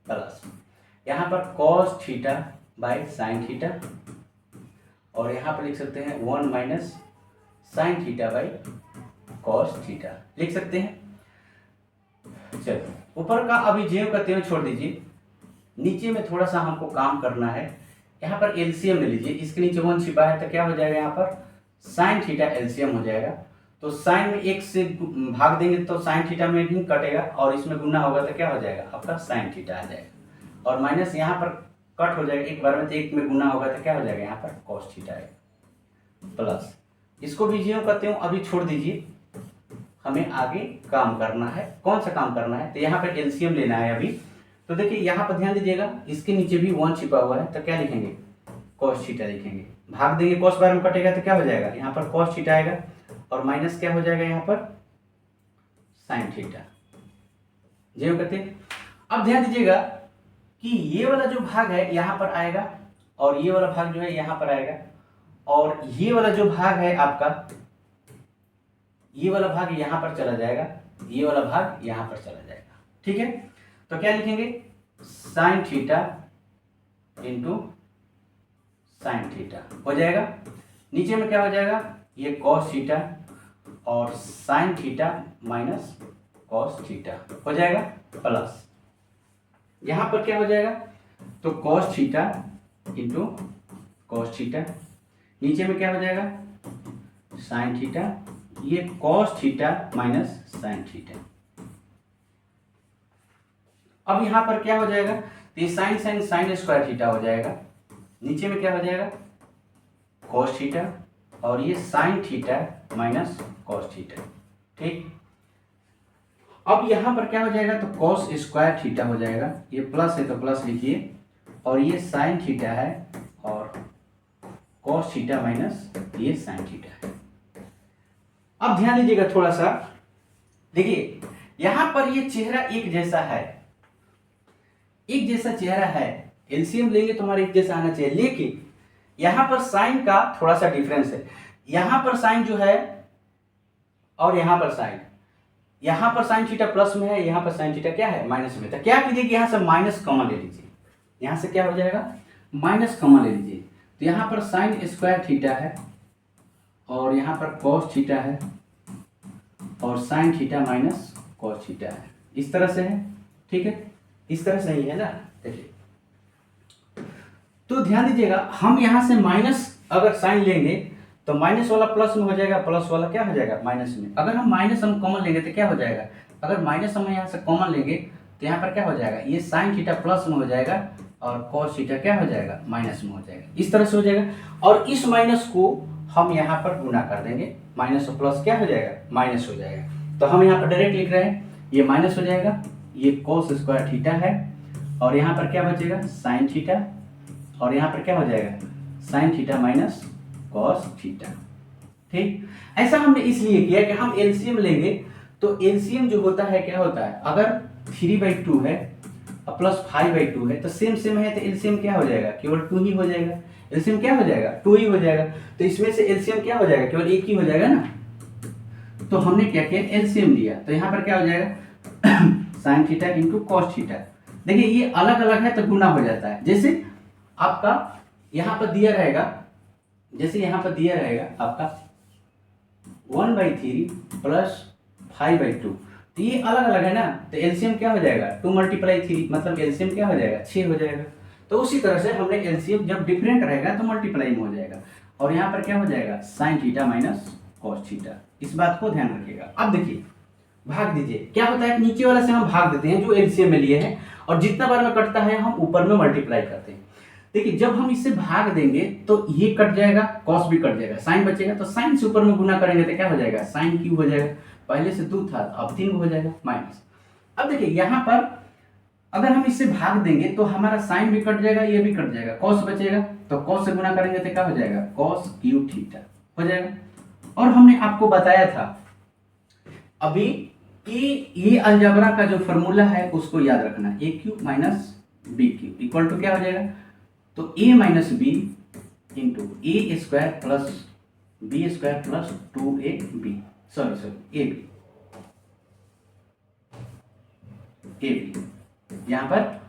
Speaker 1: प्लस यहाँ पर cos theta by sine theta, और यहाँ पर लिख सकते हैं 1 minus sine theta by cos theta लिख सकते हैं। चलो ऊपर का अभी ज्यों का त्यों छोड़ दीजिए, नीचे में थोड़ा सा हमको काम करना है। यहाँ पर एलसीएम ले लीजिए, इसके नीचे 1 छिपा है तो क्या हो जाएगा, यहाँ पर साइन थीटा एलसीएम हो जाएगा। तो साइन में 1 से भाग देंगे तो साइन थीटा में भी कटेगा, और इसमें गुना होगा तो क्या हो जाएगा, आपका साइन थीटा आ जाएगा। और माइनस यहाँ पर कट हो जाएगा एक बार में, तो 1 में गुना होगा तो क्या हो जाएगा, यहाँ पर कॉस थीटा आएगा। प्लस इसको भी ज्यों करते हो अभी छोड़ दीजिए, हमें आगे काम करना है। कौन सा काम करना है, तो यहाँ पर एलसीएम लेना है अभी। तो देखिए यहाँ पर ध्यान दीजिएगा, इसके नीचे भी 1 छिपा हुआ है, तो क्या लिखेंगे, कॉस थीटा लिखेंगे। भाग देंगे, कॉस बार में कटेगा तो क्या हो जाएगा, यहाँ पर कॉस थीटा आएगा, और माइनस क्या हो जाएगा, यहाँ पर साइन थीटा। जो कहते हैं। अब ध्यान दीजिएगा कि ये वाला जो भाग है यहाँ पर आएगा, और ये वाला भाग जो है यहाँ पर आएगा, और ये वाला जो भाग है आपका, ये वाला भाग यहाँ पर चला जाएगा, ये वाला भाग यहाँ पर चला जाएगा, ठीक है। तो क्या लिखेंगे, sine theta into sine theta हो जाएगा। नीचे में क्या हो जाएगा, ये कॉस थीटा और sine theta minus cos theta हो जाएगा, प्लस यहां पर क्या हो जाएगा, तो cos theta into cos theta, नीचे में क्या हो जाएगा, साइन थीटा, ये cos theta minus sine theta. अब यहां पर क्या हो जाएगा, तो ये sine sine sine square theta हो जाएगा, नीचे में क्या हो जाएगा, कॉस थीटा, और ये sine theta minus cos theta, ठीक। अब यहां पर क्या हो जाएगा, तो कॉस स्क्वायर थीटा हो जाएगा, ये प्लस है तो प्लस लिखिए, और ये साइन थीटा है, और कॉस थीटा माइनस ये साइन थीटा है। अब ध्यान दीजिएगा थोड़ा सा, देखिए यहां पर ये चेहरा एक जैसा है, एक जैसा चेहरा है, एलसीएम लेंगे तो हमारा एक जैसा आना चाहिए, लेकिन यहां पर साइन का थोड़ा सा डिफरेंस है। यहां पर साइन जो है और यहां पर साइन, यहां पर साइन थीटा प्लस में है, यहां पर साइन थीटा क्या है, माइनस में। तो क्या कीजिए कि यहां से माइनस कॉमन ले लीजिए, यहां से क्या हो जाएगा, माइनस कॉमन ले लीजिए। तो यहां पर साइन स्क्वायर थीटा है, और यहां पर कॉस थीटा है, और sine theta minus cos theta है, इस तरह से है, ठीक है, इस तरह से ही है ना। देखिए तो ध्यान दीजिएगा, हम यहां से माइनस अगर साइन लेंगे तो माइनस वाला प्लस में हो जाएगा, प्लस वाला क्या हो जाएगा, माइनस में। अगर हम माइनस हम कॉमन लेंगे तो क्या हो जाएगा, अगर माइनस हम यहां से कॉमन लेंगे तो यहाँ पर क्या हो जाएगा, ये साइन थीटा प्लस में हो जाएगा और कॉस थीटा क्या हो जाएगा, माइनस में हो जाएगा। इस तरह से हो जाएगा और इस माइनस को हम यहाँ पर गुना कर देंगे, माइनस और प्लस क्या हो जाएगा, माइनस हो जाएगा। तो हम यहाँ पर डायरेक्ट लिख रहे हैं, ये माइनस हो जाएगा, ये कॉस स्क्वायर थीटा है और यहाँ पर क्या बचेगा, साइन थीटा, और यहाँ पर क्या हो जाएगा, sine theta minus cos theta. ठीक, ऐसा हमने इसलिए किया कि हम एलसीएम लेंगे, तो एलसीएम जो होता है क्या होता है, अगर 3/2 है और प्लस 5/2 है तो सेम सेम है, तो एलसीएम क्या हो जाएगा, केवल 2 ही हो जाएगा। एलसीएम क्या हो जाएगा, 2 ही हो जाएगा। तो इसमें से एलसीएम क्या हो जाएगा, केवल एक ही हो जाएगा ना। तो हमने क्या किया, एलसीएम लिया, तो यहाँ पर क्या हो जाएगा sine theta into cos theta. देखिए ये अलग अलग है तो गुना हो जाता है। जैसे आपका यहाँ पर दिया रहेगा, जैसे यहाँ पर दिया रहेगा आपका 1/3 प्लस 5/2, तो ये अलग अलग है ना, तो एलसीएम क्या हो जाएगा 2 × 3, मतलब एलसीएम क्या हो जाएगा 6 हो जाएगा। तो उसी तरह से हमने एलसीएम जब डिफरेंट रहेगा तो मल्टीप्लाई में हो जाएगा और यहाँ पर क्या हो जाएगा, sine theta minus cos theta. इस बात को ध्यान रखिएगा। अब देखिए भाग दीजिए, क्या होता है नीचे वाला से हम भाग देते हैं जो एलसीएम में लिए हैं, और जितना बार में कटता है हम ऊपर में मल्टीप्लाई करते हैं। देखिए जब हम इससे भाग देंगे तो ये कट जाएगा, कॉस भी कट जाएगा, साइन बचेगा, तो साइन से ऊपर में गुना करेंगे तो क्या हो जाएगा, साइन क्यूब हो जाएगा। पहले से 2 था अब 3 हो जाएगा माइनस। अब देखिए यहाँ पर अगर हम इससे भाग देंगे तो हमारा साइन भी कट जाएगा, ये भी कट जाएगा, कॉस बचेगा, तो कॉस से गुना करेंगे तो क्या हो जाएगा, कॉस क्यूब थीटा हो जाएगा। और हमने आपको बताया था अभी कि ये अलजेब्रा का जो फॉर्मूला है उसको याद रखना, A cube minus B cube equal to क्या हो जाएगा, तो A minus B into A square plus B square plus 2ab, sorry A B, यहाँ पर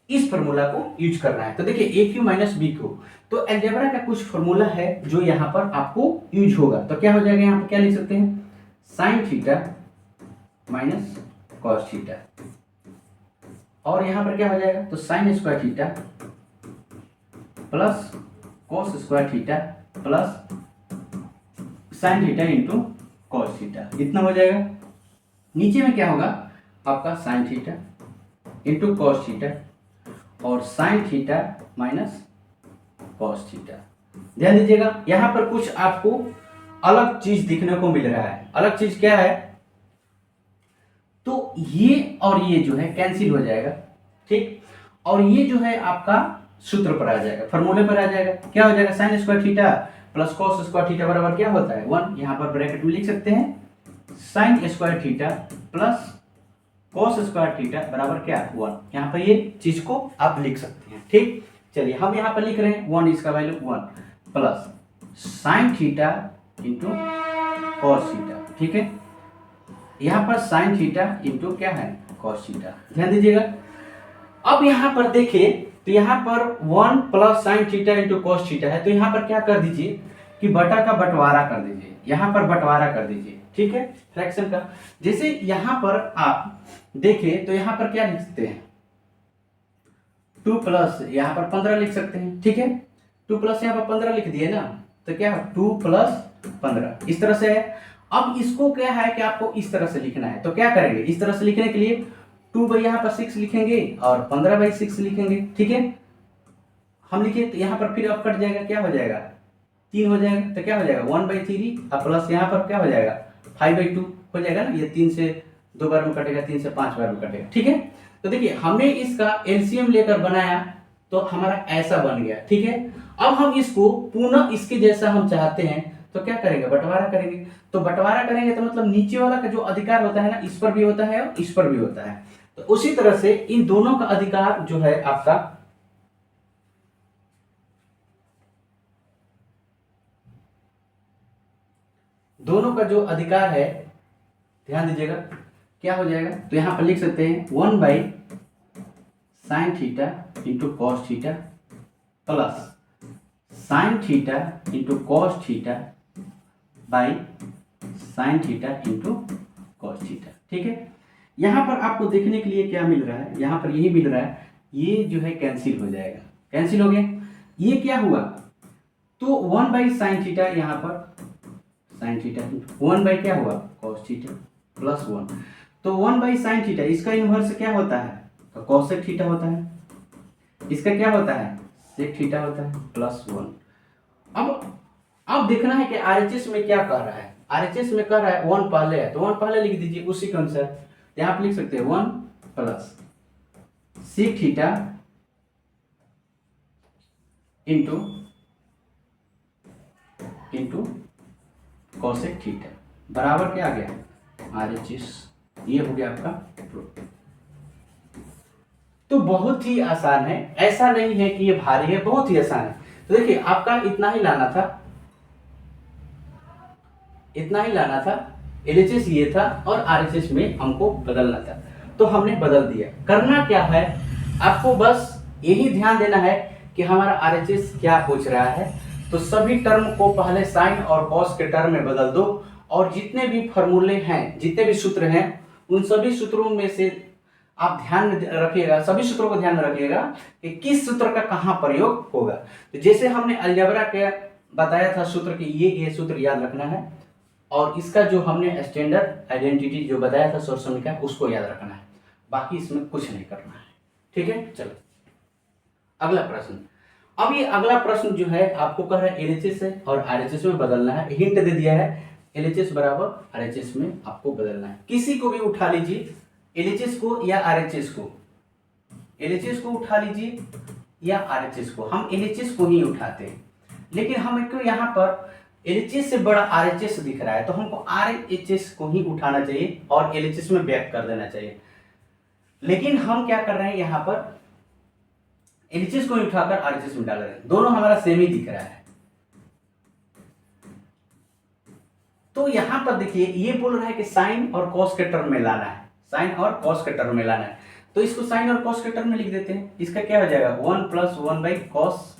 Speaker 1: इस फॉर्मूला को यूज करना है। तो देखिए ए क्यू माइनस बी क्यू, तो अलजेब्रा का कुछ फॉर्मूला है जो यहाँ पर आपको यूज होगा। तो क्या हो जाएगा, यहाँ पर क्या लिख सकते हैं, sine theta minus cos theta, और यहाँ पर क्या हो जाएगा, तो sine square theta plus cos square theta plus sine theta into cos theta, इतना हो जाएगा। नीचे में क्या होगा आपका sine theta into cos theta और sine theta minus cos theta. ध्यान दीजिएगा यहाँ पर कुछ आपको अलग चीज दिखने को मिल रहा है। अलग चीज क्या है, तो ये और ये जो है कैंसिल हो जाएगा, ठीक, और ये जो है आपका सूत्र पर आ जाएगा, फॉर्मूले पर आ जाएगा। क्या हो जाएगा, sine square theta plus cos square theta बराबर क्या होता है 1, यहाँ पर ब्रैकेट में लिख सकते हैं sine square theta plus cos square theta बराबर क्या 1, यहाँ पर ये चीज को आप लिख सकते हैं। ठीक, चलिए हम यहाँ पर लिख रहे हैं 1, इसका value 1 plus sine theta into cos theta, ठीक है, यहाँ पर साइन थीटा इंटू क्या है कॉस थीटा। ध्यान दीजिएगा अब यहाँ पर देखिए, तो यहाँ पर 1 plus sine theta into cos theta है, तो यहाँ पर क्या कर दीजिए कि बटा का बंटवारा कर दीजिए, यहाँ पर बंटवारा कर दीजिए, ठीक है, फ्रैक्शन का। जैसे यहाँ पर आप देखें तो यहाँ पर क्या लिख सकते हैं 2 प्लस यहाँ पर 15 लिख सकते हैं, ठीक है, 2 प्लस यहाँ पर 15 लिख दिए ना, तो क्या 2 प्लस 15 इस तरह से है। अब इसको क्या है कि आपको इस तरह से लिखना है, तो क्या करेंगे, इस तरह से लिखने के लिए 2 बाई यहाँ पर 6 लिखेंगे और 15/6 लिखेंगे, ठीक है, हम लिखे तो यहाँ पर फिर अब कट जाएगा, क्या हो जाएगा 3 हो जाएगा, तो क्या हो जाएगा 1/3 और प्लस यहाँ पर क्या हो जाएगा 5/2 हो जाएगा ना, ये 3 से 2 बार में कटेगा, 3 से 5 बार में कटेगा, ठीक है। तो देखिए हमने इसका एलसीएम लेकर बनाया तो हमारा ऐसा बन गया, ठीक है। अब हम इसको पुनः इसके जैसा हम चाहते हैं तो क्या करेंगे, बंटवारा करेंगे। तो बंटवारा करेंगे तो मतलब नीचे वाला का जो अधिकार होता है ना, इस पर भी होता है और इस पर भी होता है, तो उसी तरह से इन दोनों का अधिकार जो है आपका दोनों का जो अधिकार है, ध्यान दीजिएगा क्या हो जाएगा, तो यहां पर लिख सकते हैं 1 by sine theta into cos theta plus sine theta into cos theta by sine theta into cos theta, ठीक है। यहां पर आपको देखने के लिए क्या मिल रहा है, यहां पर यही मिल रहा है, ये जो है कैंसिल हो जाएगा, कैंसिल हो गया। ये क्या हुआ, तो 1 बाई साइन थीटा, यहाँ पर साइन थीटा 1 बाई क्या हुआ कॉस थीटा प्लस 1, तो 1/sin थीटा, इसका इनवर्स क्या होता है? तो cosec थीटा होता है। इसका क्या होता है? sec थीटा होता है +1। अब देखना है कि आरएचएस में क्या कर रहा है। आरएचएस में कर रहा है 1 पहले है, तो 1 पहले लिख दीजिए उसी के अनुसार। यहाँ आप लिख सकते हैं 1 + sec theta into cosec theta बराबर क्या आ गया? आरएचएस। ये हो गया आपका प्रूफ। तो बहुत ही आसान है, ऐसा नहीं है कि ये भारी है, बहुत ही आसान है। तो देखिए आपका इतना ही लाना था, एलएचएस ये था और आरएचएस में हमको बदलना था, तो हमने बदल दिया। करना क्या है, आपको बस यही ध्यान देना है कि हमारा आरएचएस क्या पूछ रहा है। तो सभी टर्म को पहले साइन और कॉस के टर्म में बदल दो, और जितने भी फॉर्मूले हैं, जितने भी सूत्र हैं, उन सभी सूत्रों में से आप ध्यान में रखिएगा, सभी सूत्रों को ध्यान में रखिएगा कि किस सूत्र का कहाँ प्रयोग होगा। तो जैसे हमने अलजेब्रा के बताया था सूत्र कि ये सूत्र याद रखना है, और इसका जो हमने स्टैंडर्ड आइडेंटिटी जो बताया था सोर्स समीकरण का, उसको याद रखना है। बाकी इसमें कुछ नहीं करना है। ठीक है, चलो अगला प्रश्न। अब ये अगला प्रश्न जो है आपको कह रहा है एलएचएस है और आरएचएस में बदलना है। हिंट दे दिया है, एलएचएस बराबर आरएचएस में आपको बदलना है। किसी को भी उठा लीजिए, एलएचएस को या आरएचएस को, एलएचएस को उठा लीजिए या आरएचएस को। हम एलएचएस को ही उठाते हैं, लेकिन हमको यहाँ पर एलएचएस से बड़ा आरएचएस दिख रहा है, तो हमको आरएचएस को ही उठाना चाहिए और एलएचएस में बैक कर देना चाहिए। लेकिन हम क्या कर रहे हैं, यहाँ पर एलएचएस को ही उठाकर आरएचएस में डाल रहे हैं, दोनों हमारा सेम ही दिख रहा है। तो यहाँ पर देखिए ये बोल रहा है कि साइन और कॉस के टर्म में लाना है, साइन और कॉस के टर्म में लाना है। तो इसको साइन और कॉस के टर्म में लिख देते हैं। इसका क्या हो जाएगा 1 + 1/cos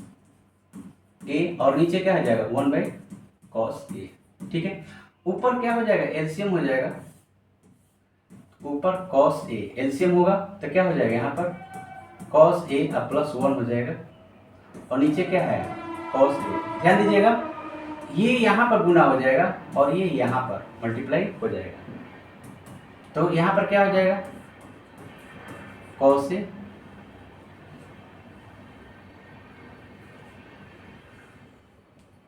Speaker 1: a, और नीचे क्या हो जाएगा 1/cos a। ठीक है, ऊपर क्या हो जाएगा, एलसीएम हो जाएगा, ऊपर cos a एलसीएम होगा तो क्या हो जाएगा यहाँ पर cos a +1 हो जाएगा, और नीचे क्या है cos a। ध्यान दीजिएगा ये यहाँ पर गुना हो जाएगा और ये यहाँ पर मल्टीप्लाई हो जाएगा। तो यहाँ पर क्या हो जाएगा cos a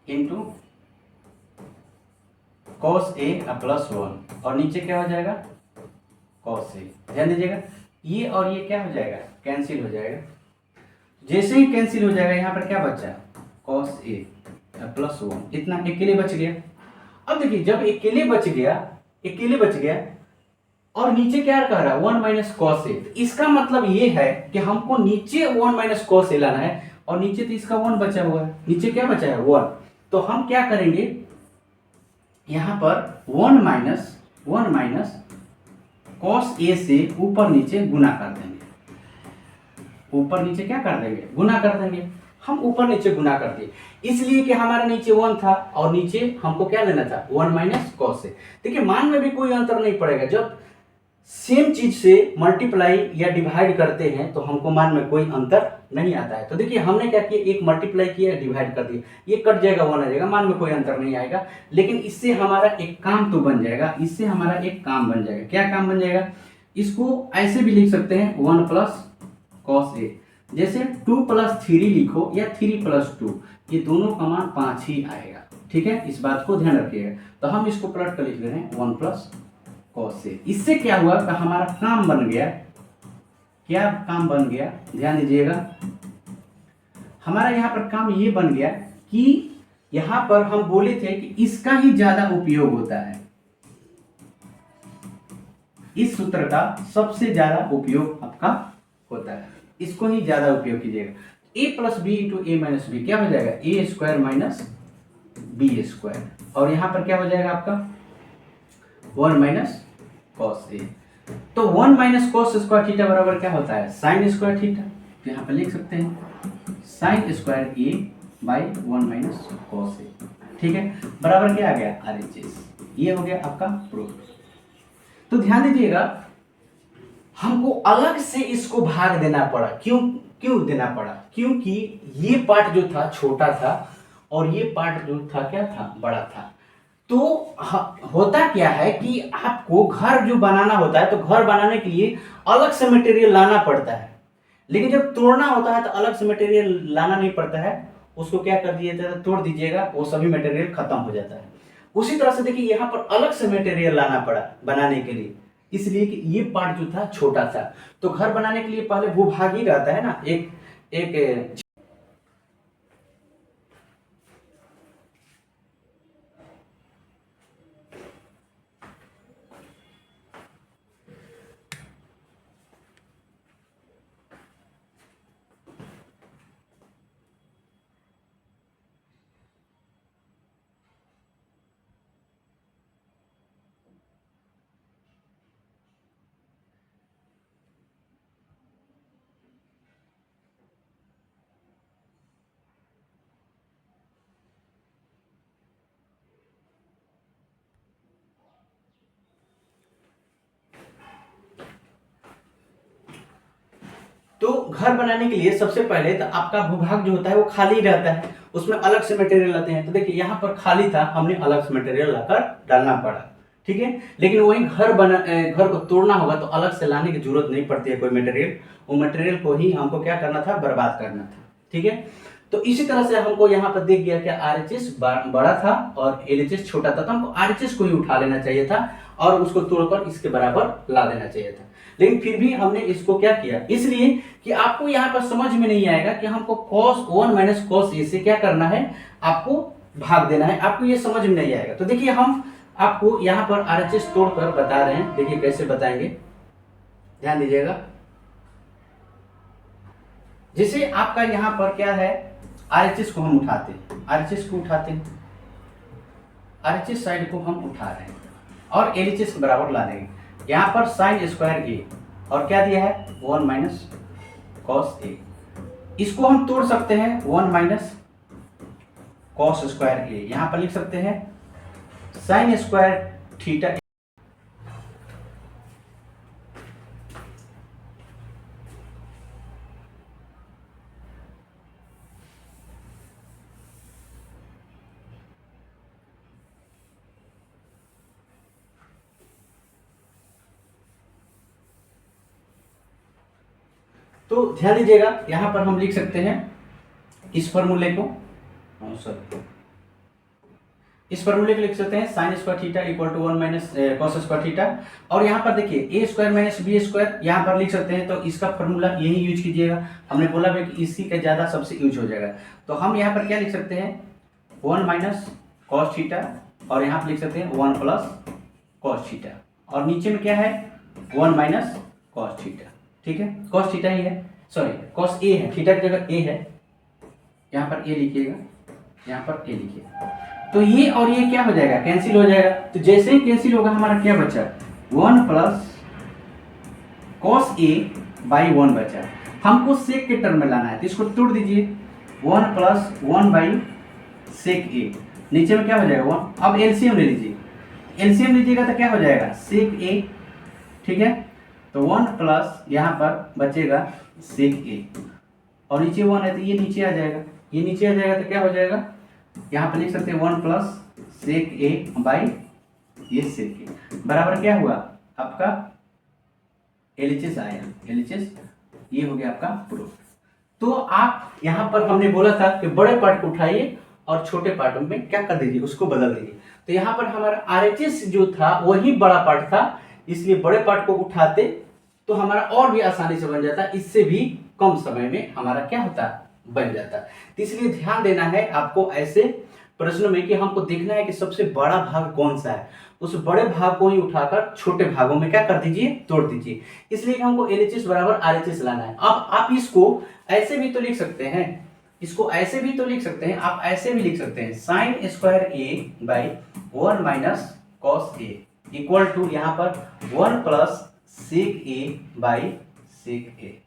Speaker 1: into cos a +1, और नीचे क्या हो जाएगा cos a। ध्यान दीजिएगा ये और ये क्या हो जाएगा, कैंसिल हो जाएगा। जैसे ही कैंसिल हो जाएगा यहाँ पर क्या बचा cos a +1, इतना अकेले बच गया। अब देखिए जब अकेले बच गया और नीचे क्या कह रहा है 1 - cos a, तो इसका मतलब ये है कि हमको नीचे 1 - cos a लाना है, और नीचे तो इसका 1 बचा हुआ है, नीचे क्या बचा है 1। तो हम क्या करेंगे यहाँ पर 1 - cos a से ऊपर नीचे गुना कर देंगे, ऊपर नीचे क्या कर देंगे गुना कर देंगे। हम ऊपर नीचे गुना कर दिए इसलिए कि हमारा नीचे 1 था और नीचे हमको क्या लेना था 1 - cos a। देखिए मान में भी कोई अंतर नहीं पड़ेगा, जब सेम चीज से मल्टीप्लाई या डिवाइड करते हैं तो हमको मान में कोई अंतर नहीं आता है। तो देखिए हमने क्या किया, एक मल्टीप्लाई किया डिवाइड कर दिया, ये कट जाएगा 1 आ जाएगा, मान में कोई अंतर नहीं आएगा। लेकिन इससे हमारा एक काम तो बन जाएगा, इससे हमारा एक काम बन जाएगा। क्या काम बन जाएगा, इसको ऐसे भी लिख सकते हैं 1 + cos a, जैसे 2 + 3 लिखो या 3 + 2, ये दोनों का मान 5 ही आएगा। ठीक है, इस बात को ध्यान रखिएगा। तो हम इसको पलट कर लिख रहे हैं 1 + cos a। इससे क्या हुआ कि हमारा काम बन गया, क्या काम बन गया ध्यान दीजिएगा, हमारा यहाँ पर काम ये बन गया कि यहाँ पर हम बोले थे कि इसका ही ज्यादा उपयोग होता है, इस सूत्र का सबसे ज्यादा उपयोग आपका होता है, इसको ही ज्यादा उपयोग कीजिएगा। a + b × a - b क्या हो जाएगा a² - b², और यहाँ पर क्या हो जाएगा आपका 1 - cos a। तो 1 - cos² थीटा बराबर क्या होता है sin² थीटा। तो यहाँ पर लिख सकते हैं sin² a / 1 - cos a। ठीक है, बराबर क्या आ गया RHS। ये हो गया आपका प्रूफ। तो ध्यान दीजिएगा हमको अलग से इसको भाग देना पड़ा, क्यों देना पड़ा, क्योंकि ये पार्ट जो था छोटा था और ये पार्ट जो था क्या था बड़ा था। तो होता क्या है कि आपको घर जो बनाना होता है तो घर बनाने के लिए अलग से मटेरियल लाना पड़ता है, लेकिन जब तोड़ना होता है तो अलग से मटेरियल लाना नहीं पड़ता है। उसको क्या कर दिया, तोड़ दीजिएगा, वो सभी मटेरियल खत्म हो जाता है। उसी तरह से देखिए यहाँ पर अलग से मटेरियल लाना पड़ा बनाने के लिए, इसलिए कि ये पार्ट जो था छोटा था। तो घर बनाने के लिए पहले भूभाग ही रहता है ना, एक एक तो घर बनाने के लिए सबसे पहले तो आपका भूभाग जो होता है वो खाली रहता है, उसमें अलग से मटेरियल लाते हैं। तो देखिए यहाँ पर खाली था, हमने अलग से मटेरियल लाकर डालना पड़ा, ठीक है। लेकिन वही घर को तोड़ना होगा तो अलग से लाने की जरूरत नहीं पड़ती है कोई मटेरियल, वो मटेरियल को ही हमको क्या करना था, बर्बाद करना था, ठीक है। तो इसी तरह से हमको यहाँ पर देख गया कि आरएचएस बड़ा था और एलएचएस छोटा था, तो हमको आरएचएस को ही उठा लेना चाहिए था और उसको तोड़कर इसके बराबर ला देना चाहिए था। लेकिन फिर भी हमने इसको क्या किया, इसलिए कि आपको यहाँ पर समझ में नहीं आएगा कि हमको cos 1 माइनस cos a से क्या करना है, आपको भाग देना है, आपको ये समझ में नहीं आएगा। तो देखिए हम आपको यहाँ पर आरएचएस तोड़कर बता रहे हैं, देखिए कैसे बताएंगे, ध्यान दीजिएगा। जैसे आपका यहाँ पर क्या है, आरएचएस को हम उठाते हैं, आरएचएस को उठाते हैं, आरएचएस साइड को हम उठा रहे हैं और एलएचएस के बराबर ला देंगे। यहाँ पर साइन स्क्वायर ए और क्या दिया है 1 माइनस कॉस ए, इसको हम तोड़ सकते हैं 1 माइनस कॉस स्क्वायर ए, यहाँ पर लिख सकते हैं साइन स्क्वायर थीटा। तो ध्यान दीजिएगा यहां पर हम लिख सकते हैं इस फॉर्मूले को, सॉरी इस फॉर्मूले को लिख सकते हैं sine square theta equal to 1 minus cos square theta. और यहाँ पर देखिए A square minus B square यहाँ पर लिख सकते हैं, तो इसका फॉर्मूला यही यूज कीजिएगा। हमने बोला भी कि इसी का ज़्यादा सबसे यूज हो जाएगा। तो हम यहाँ पर क्या लिख सकते हैं 1 माइनस कॉस थीटा और यहाँ पर लिख सकते हैं 1 प्लस कॉस थीटा और नीचे में क्या है 1 माइनस कॉस थीटा, ठीक है। कॉस थीटा ही है, सॉरी कॉस ए है, थीटा की जगह ए है, यहाँ पर ए लिखिएगा, यहाँ पर ए लिखिएगा। तो ये और ये क्या हो जाएगा, कैंसिल हो जाएगा। तो जैसे ही कैंसिल होगा हमारा क्या बचा 1 प्लस कॉस ए बाई 1 बचा। हमको सेक के टर्म में लाना है तो इसको तोड़ दीजिए 1 प्लस 1 बाई सेक ए, नीचे में क्या हो जाएगा 1। अब एलसीएम ले लीजिए, एलसीएम लीजिएगा तो क्या हो जाएगा सेक ए, ठीक है। तो 1 प्लस यहाँ पर बचेगा सेक ए और नीचे 1 है तो ये नीचे आ जाएगा, ये नीचे आ जाएगा तो क्या हो जाएगा, यहाँ पर लिख सकते हैं 1 प्लस सेक ए बाई ये सेक ए बराबर क्या हुआ आपका एलएचएस आया, एलएचएस ये हो गया आपका प्रूफ। तो आप यहाँ पर हमने बोला था कि बड़े पार्ट को उठाइए और छोटे पार्टों में क्या कर दीजिए, उसको बदल दीजिए। तो यहाँ पर हमारा आरएचएस जो था वही बड़ा पार्ट था, इसलिए बड़े पार्ट को उठाते तो हमारा और भी आसानी से बन जाता, इससे भी कम समय में हमारा क्या होता बन जाता। तो इसलिए ध्यान देना है आपको ऐसे प्रश्नों में कि हमको देखना है कि सबसे बड़ा भाग कौन सा है, उस बड़े भाग को ही उठाकर छोटे भागों में क्या कर दीजिए, तोड़ दीजिए। इसलिए हमको एलएचएस बराबर आरएचएस लाना है। अब आप इसको ऐसे भी तो लिख सकते हैं, इसको ऐसे भी तो लिख सकते हैं, आप ऐसे भी लिख सकते हैं sine square A by 1 minus cos A equal to यहाँ पर 1 plus sec A by sec ए।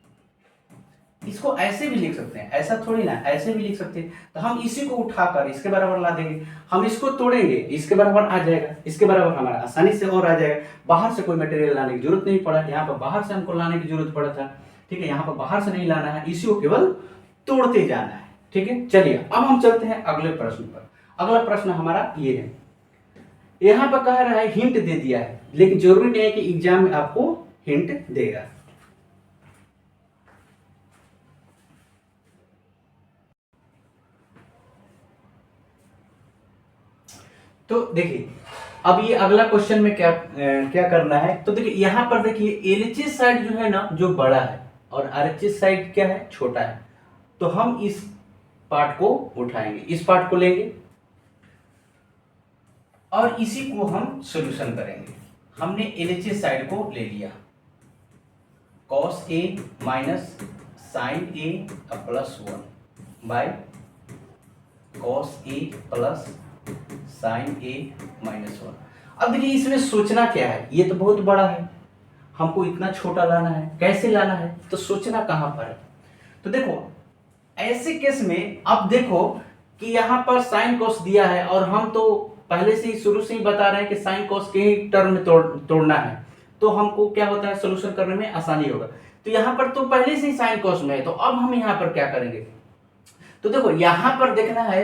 Speaker 1: इसको ऐसे भी लिख सकते हैं, ऐसा थोड़ी ना, ऐसे भी लिख सकते हैं। तो हम इसी को उठाकर इसके बराबर ला देंगे, हम इसको तोड़ेंगे इसके बराबर आ जाएगा, इसके बराबर हमारा आसानी से और आ जाएगा। बाहर से कोई मटेरियल लाने की जरूरत नहीं पड़ा, यहाँ पर बाहर से हमको लाने की जरूरत पड़ा था, ठीक है। यहाँ पर बाहर से नहीं लाना है, इसी को केवल तोड़ते जाना है, ठीक है। चलिए अब हम चलते हैं अगले प्रश्न पर। अगला प्रश्न हमारा ये है, यहाँ पर कह रहा है हिंट दे दिया है, लेकिन जरूरी नहीं है कि एग्जाम में आपको हिंट देगा। तो देखिए अब ये अगला क्वेश्चन में क्या करना है। तो देखिए यहाँ पर देखिए एलएचएस साइड जो है ना जो बड़ा है और आरएचएस साइड क्या है छोटा है, तो हम इस पार्ट को उठाएंगे, इस पार्ट को लेंगे और इसी को हम सॉल्यूशन करेंगे। हमने एलएचएस साइड को ले लिया, cos a minus sine A plus 1 by cos a plus sine A minus 1। अब देखिए इसमें सोचना क्या है, ये तो बहुत बड़ा है, हमको इतना छोटा लाना है, कैसे लाना है, तो सोचना कहां पर है। तो देखो ऐसे केस में अब देखो कि यहाँ पर साइन कॉस दिया है और हम तो पहले से ही शुरू से ही बता रहे हैं कि साइन कॉस के ही टर्म में तोड़ना है, तो हमको क्या होता है सोल्यूशन करने में आसानी होगा। तो यहाँ पर तो पहले से ही साइन कॉस में है, तो अब हम यहाँ पर क्या करेंगे। तो देखो यहाँ पर देखना है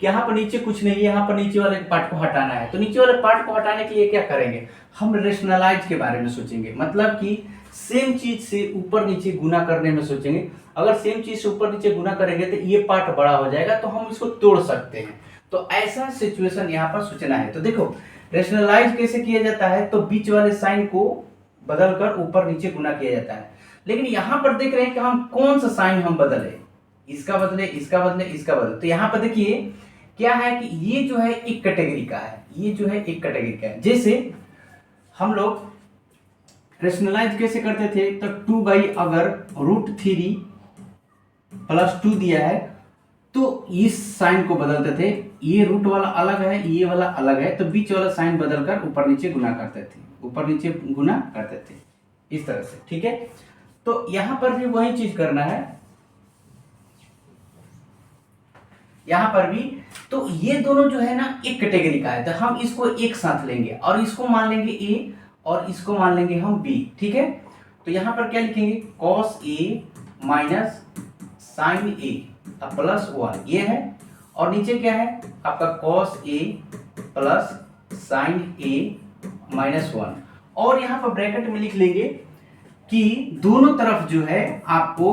Speaker 1: कि यहाँ पर नीचे कुछ नहीं है, यहाँ पर नीचे वाले पार्ट को हटाना है। तो नीचे वाले पार्ट को हटाने के लिए क्या करेंगे, हम रेशनलाइज के बारे में सोचेंगे, मतलब कि सेम चीज से ऊपर नीचे गुना करने में सोचेंगे। अगर सेम चीज से ऊपर नीचे गुना करेंगे तो ये पार्ट बड़ा हो जाएगा, तो हम इसको तोड़ सकते हैं। तो ऐसा सिचुएशन यहाँ पर सोचना है। तो देखो रेशनलाइज कैसे किया जाता है, तो बीच वाले साइन को बदलकर ऊपर नीचे गुना किया जाता है। लेकिन यहाँ पर देख रहे हैं कि हम कौन सा साइन हम बदले, इसका बदले, इसका बदले, इसका बदले। तो यहाँ पर देखिए क्या है कि ये जो है एक कैटेगरी का है, ये जो है एक कैटेगरी का है। जैसे हम लोग रेशनलाइज कैसे करते थे, तो 2 अगर √3 प्लस 2 दिया है तो इस साइन को बदलते थे, ये रूट वाला अलग है, ये वाला अलग है, तो बीच वाला साइन बदलकर ऊपर नीचे गुना करते थे, ऊपर नीचे गुना करते थे इस तरह से, ठीक है। तो यहां पर भी वही चीज करना है, यहां पर भी। तो ये दोनों जो है ना एक कैटेगरी का है, तो हम इसको एक साथ लेंगे और इसको मान लेंगे ए और इसको मान लेंगे हम बी, ठीक है। तो यहां पर क्या लिखेंगे, cos a minus sine A plus 1 ये है, और नीचे क्या है आपका cos a plus sine A minus 1। और यहां पर ब्रैकेट में लिख लेंगे कि दोनों तरफ जो है आपको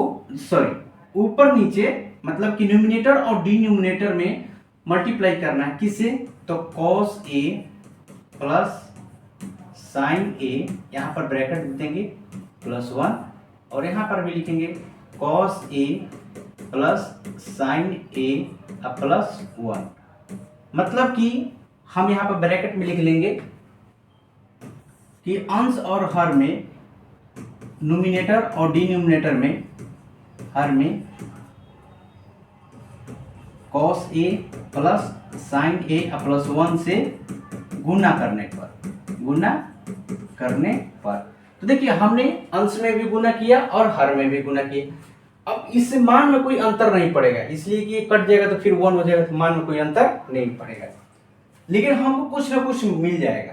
Speaker 1: ऊपर नीचे मतलब कि न्यूमिनेटर और डिनोमिनेटर में मल्टीप्लाई करना है, किससे, तो cos a प्लस साइन ए, यहां पर ब्रैकेट देंगे प्लस 1, और यहां पर भी लिखेंगे cos a plus sine A plus 1। मतलब कि हम यहां पर ब्रैकेट में लिख लेंगे कि अंश और हर में, न्यूमिनेटर और डिनोमिनेटर में, हर में cos a plus sine A plus 1 से गुना करने पर, तो देखिए हमने अंश में भी गुना किया और हर में भी गुना किया। अब इससे मान में कोई अंतर नहीं पड़ेगा, इसलिए कि ये कट जाएगा तो फिर 1 हो जाएगा, तो मान में कोई अंतर नहीं पड़ेगा, लेकिन हमको कुछ ना कुछ मिल जाएगा।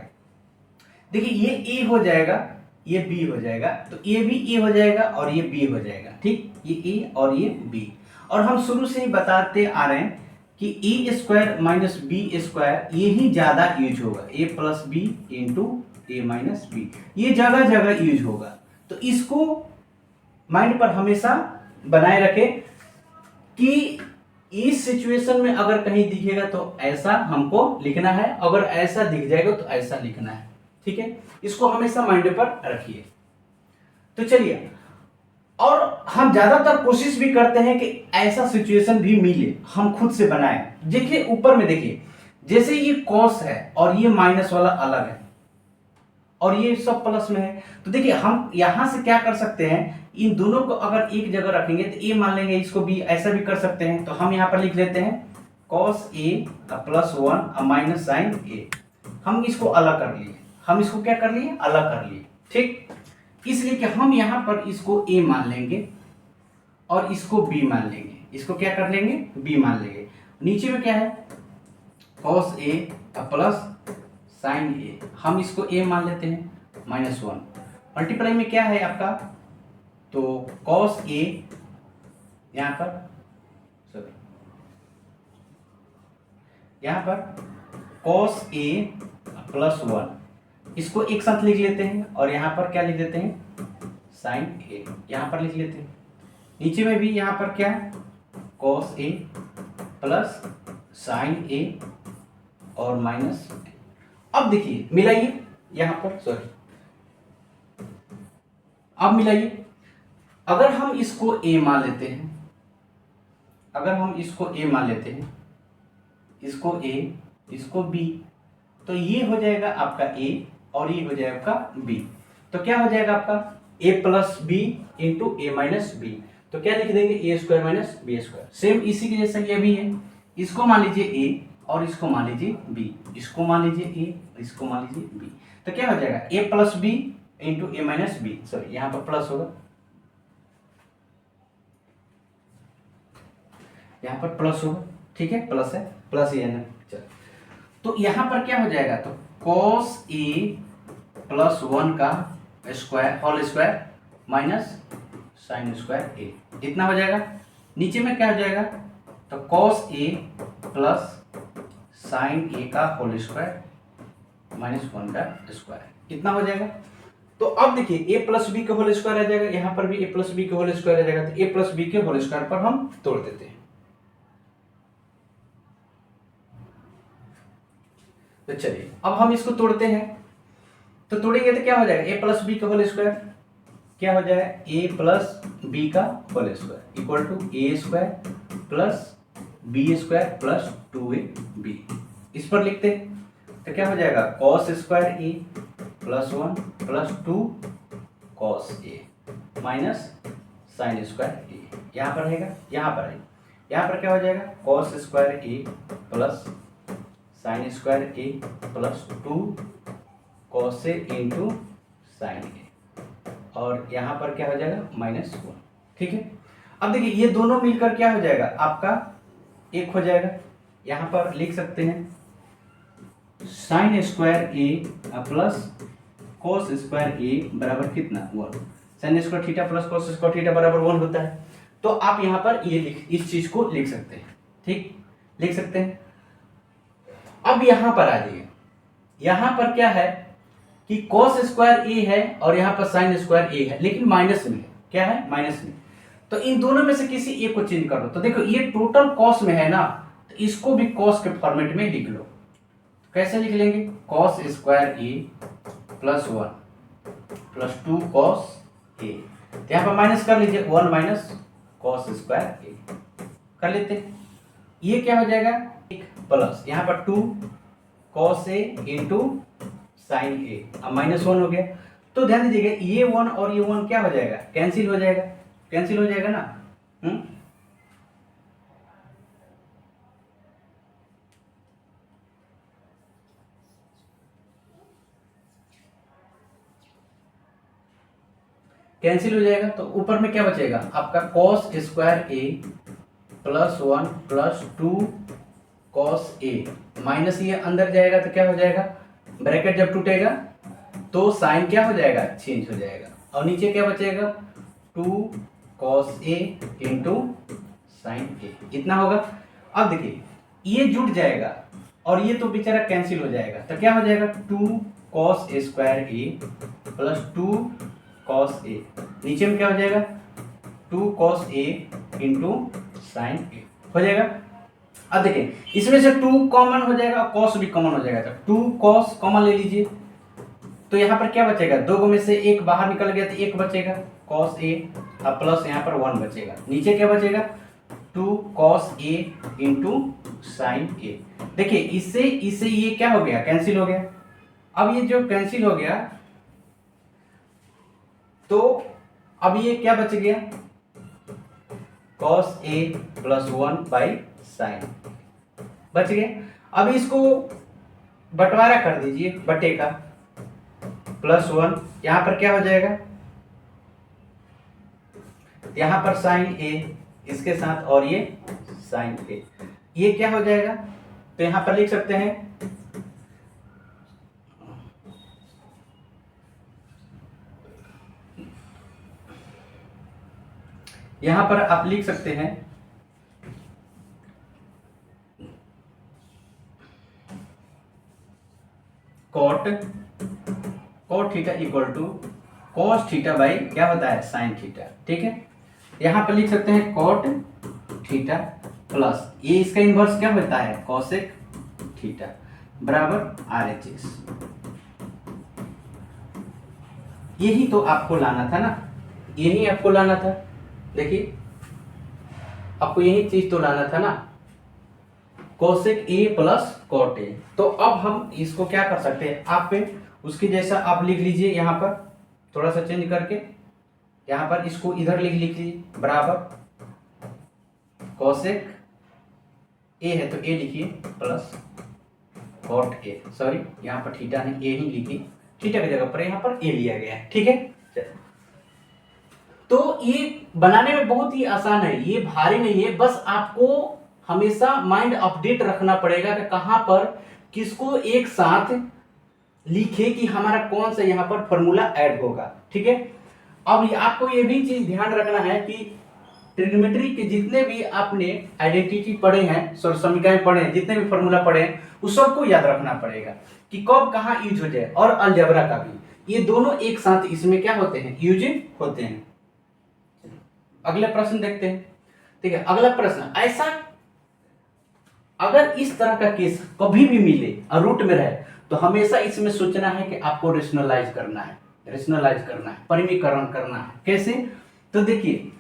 Speaker 1: देखिए ये a हो जाएगा, ये b हो जाएगा, तो ये भी a हो जाएगा और ये b हो जाएगा, ठीक, ये a और ये b। और हम शुरू से ही बताते आ रहे हैं कि a square minus B square ये ही ज्यादा यूज होगा, a plus B into a minus B, ये जगह जगह यूज होगा। तो इसको माइंड पर हमेशा बनाए रखें कि इस सिचुएशन में अगर कहीं दिखेगा तो ऐसा हमको लिखना है, अगर ऐसा दिख जाएगा तो ऐसा लिखना है, ठीक है। इसको हमेशा माइंड पर रखिए। तो चलिए, और हम ज्यादातर कोशिश भी करते हैं कि ऐसा सिचुएशन भी मिले, हम खुद से बनाएं। देखिए ऊपर में देखिए, जैसे ये कॉस है और ये माइनस वाला अलग है और ये सब प्लस में है, तो देखिए हम यहां से क्या कर सकते हैं, इन दोनों को अगर एक जगह रखेंगे तो ए मान लेंगे, इसको भी ऐसा भी कर सकते हैं। तो हम यहाँ पर लिख लेते हैं cos a plus 1 minus sine A. हम इसको अलग कर लिए, हम इसको क्या कर लिए, अलग कर लिए, ठीक। इसलिए कि हम यहाँ पर इसको a मान लेंगे और इसको b मान लेंगे, इसको क्या कर लेंगे, b मान लेंगे। नीचे में क्या है, cos a plus sine A, हम इसको a मान लेते हैं माइनस 1। मल्टीप्लाई में क्या है आपका, तो cos a यहाँ पर cos a +1, इसको एक साथ लिख लेते हैं और यहाँ पर क्या लिख देते हैं, साइन ए यहाँ पर लिख लेते हैं। नीचे में भी यहाँ पर क्या है, कॉस ए प्लस साइन ए और माइनस। अब देखिए मिलाइए यहाँ पर, सॉरी अब मिलाइए। अगर हम इसको ए मान लेते हैं, अगर हम इसको ए मान लेते हैं, इसको ए इसको बी, तो ये हो जाएगा आपका ए और ये हो जाएगा आपका बी। तो क्या हो जाएगा आपका A plus B into A minus B. तो क्या लिख देंगे, A square minus B square. Same इसी के जैसा ये भी है, इसको मान लीजिए ए और इसको मान लीजिए बी, इसको मान लीजिए ए, इसको मान लीजिए बी। तो क्या हो जाएगा A plus B into A minus B, sorry यहाँ पर प्लस होगा, यहाँ पर प्लस होगा, ठीक है, प्लस है, प्लस ही है ना। चलो तो यहाँ पर क्या हो जाएगा, तो cos ए प्लस 1 का square whole square minus sine square A, इतना हो जाएगा। नीचे में क्या हो जाएगा, तो cos ए प्लस साइन ए का होल स्क्वायर माइनस 1 का स्क्वायर, इतना हो जाएगा। तो अब देखिए ए प्लस बी का होल स्क्वायर आ जाएगा, यहाँ पर भी ए प्लस बी का होल स्क्वायर आ जाएगा। तो ए प्लस बी के होल स्क्वायर पर हम तोड़ देते हैं। तो चलिए अब हम इसको तोड़ते हैं। तो तोड़ेंगे तो क्या हो जाएगा, ए प्लस बी का होल स्क्वायर क्या हो जाएगा, ए प्लस बी का whole square equal to A square plus B square plus 2ab। इस पर लिखते हैं तो क्या हो जाएगा, cos square A plus 1 plus 2 cos A minus sine square A, यहाँ पर रहेगा, यहाँ पर है, यहाँ पर क्या हो जाएगा, cos square A plus sine square A plus 2 cos A into sine ए, और यहाँ पर क्या हो जाएगा -1, ठीक है। अब देखिए ये दोनों मिलकर क्या हो जाएगा, आपका एक हो जाएगा। यहाँ पर लिख सकते हैं sine square A plus cos square ए बराबर कितना, 1। Sign square theta plus cos square theta बराबर 1 होता है। तो आप यहाँ पर ये इस चीज को लिख सकते हैं, ठीक, लिख सकते हैं। अब यहाँ पर आ जाइए, यहाँ पर क्या है कि कॉस स्क्वायर ए है और यहाँ पर साइन स्क्वायर ए है, लेकिन माइनस में है, क्या है, माइनस में। तो इन दोनों में से किसी एक को चेंज कर दो। तो देखो ये टोटल कॉस में है ना, तो इसको भी कॉस के फॉर्मेट में लिख लो। कैसे लिख लेंगे, cos square A plus 1 plus 2 cos ए, तो यहाँ पर माइनस कर लीजिए, 1 माइनस कॉस स्क्वायर ए कर लेते हैं। ये क्या हो जाएगा, एक प्लस यहाँ पर 2 कॉस ए इंटू साइन ए, अब -1 हो गया। तो ध्यान दीजिएगा ये 1 और ये 1 क्या हो जाएगा, कैंसिल हो जाएगा, कैंसिल हो जाएगा ना। कैंसिल हो जाएगा। तो ऊपर में क्या बचेगा आपका, cos square A plus 1 plus 2 cos A minus ये अंदर जाएगा तो क्या हो जाएगा, ब्रैकेट जब टूटेगा तो साइन क्या हो जाएगा, चेंज हो जाएगा, और नीचे क्या बचेगा, 2 कॉस ए इंटू साइन ए, इतना होगा। अब देखिए ये जुट जाएगा और ये तो बेचारा कैंसिल हो जाएगा, तो क्या हो जाएगा, 2 cos square A plus 2 cos ए, नीचे में क्या हो जाएगा, 2 कॉस ए इंटू साइन ए हो जाएगा। अब देखिए इसमें से 2 कॉमन हो जाएगा, कॉस भी कॉमन हो जाएगा, तो 2 कॉस कॉमन ले लीजिए। तो यहाँ पर क्या बचेगा, 2 में से एक बाहर निकल गया तो एक बचेगा कॉस ए, अब प्लस यहाँ पर 1 बचेगा, नीचे क्या बचेगा, 2 कॉस ए इंटू साइन ए। देखिए इससे इससे ये क्या हो गया, कैंसिल हो गया। अब ये जो कैंसिल हो गया तो अब ये क्या बच गया, cos A plus 1 by sine बच गया। अब इसको बंटवारा कर दीजिए, बटे का +1, यहां पर क्या हो जाएगा, यहां पर साइन ए इसके साथ और ये साइन ए, ये क्या हो जाएगा, तो यहां पर लिख सकते हैं यहां पर आप लिख सकते हैं cot cot theta equal to cos theta by क्या होता है साइन थीटा। ठीक है, यहां पर लिख सकते हैं कॉट थीटा प्लस ये इसका इन्वर्स क्या होता है कॉसेक थीटा बराबर RHS। यही तो आपको लाना था ना, यही आपको लाना था। देखिए आपको यही चीज तो लाना था ना, cosec A plus cot A. तो अब हम इसको क्या कर सकते हैं, आप पे उसके जैसा आप लिख लीजिए, यहाँ पर थोड़ा सा चेंज करके यहाँ पर इसको इधर लिख लीजिए बराबर कोसेक ए है तो ए लिखिए प्लस कॉट ए, सॉरी यहाँ पर थीटा नहीं ए ही लिखिए, थीटा की जगह पर यहाँ पर ए लिया गया है। ठीक है, तो ये बनाने में बहुत ही आसान है, ये भारी नहीं है, बस आपको हमेशा माइंड अपडेट रखना पड़ेगा कि कहां पर किसको एक साथ लिखे कि हमारा कौन सा यहाँ पर फॉर्मूला ऐड होगा। ठीक है, अब आपको ये भी चीज ध्यान रखना है कि ट्रिग्नोमेट्री के जितने भी आपने आइडेंटिटी पढ़े हैं, समीकरण पढ़े हैं, जितने भी फॉर्मूला पढ़े हैं उस सबको याद रखना पड़ेगा कि कब कहाँ यूज हो जाए, और अलजेब्रा का भी, ये दोनों एक साथ इसमें क्या होते हैं यूज होते हैं। अगला प्रश्न देखते हैं। ठीक है, अगला प्रश्न, ऐसा अगर इस तरह का केस कभी भी मिले और रूट में रहे तो हमेशा इसमें सोचना है कि आपको रेशनलाइज करना है, परिमीकरण करना है। कैसे, तो देखिए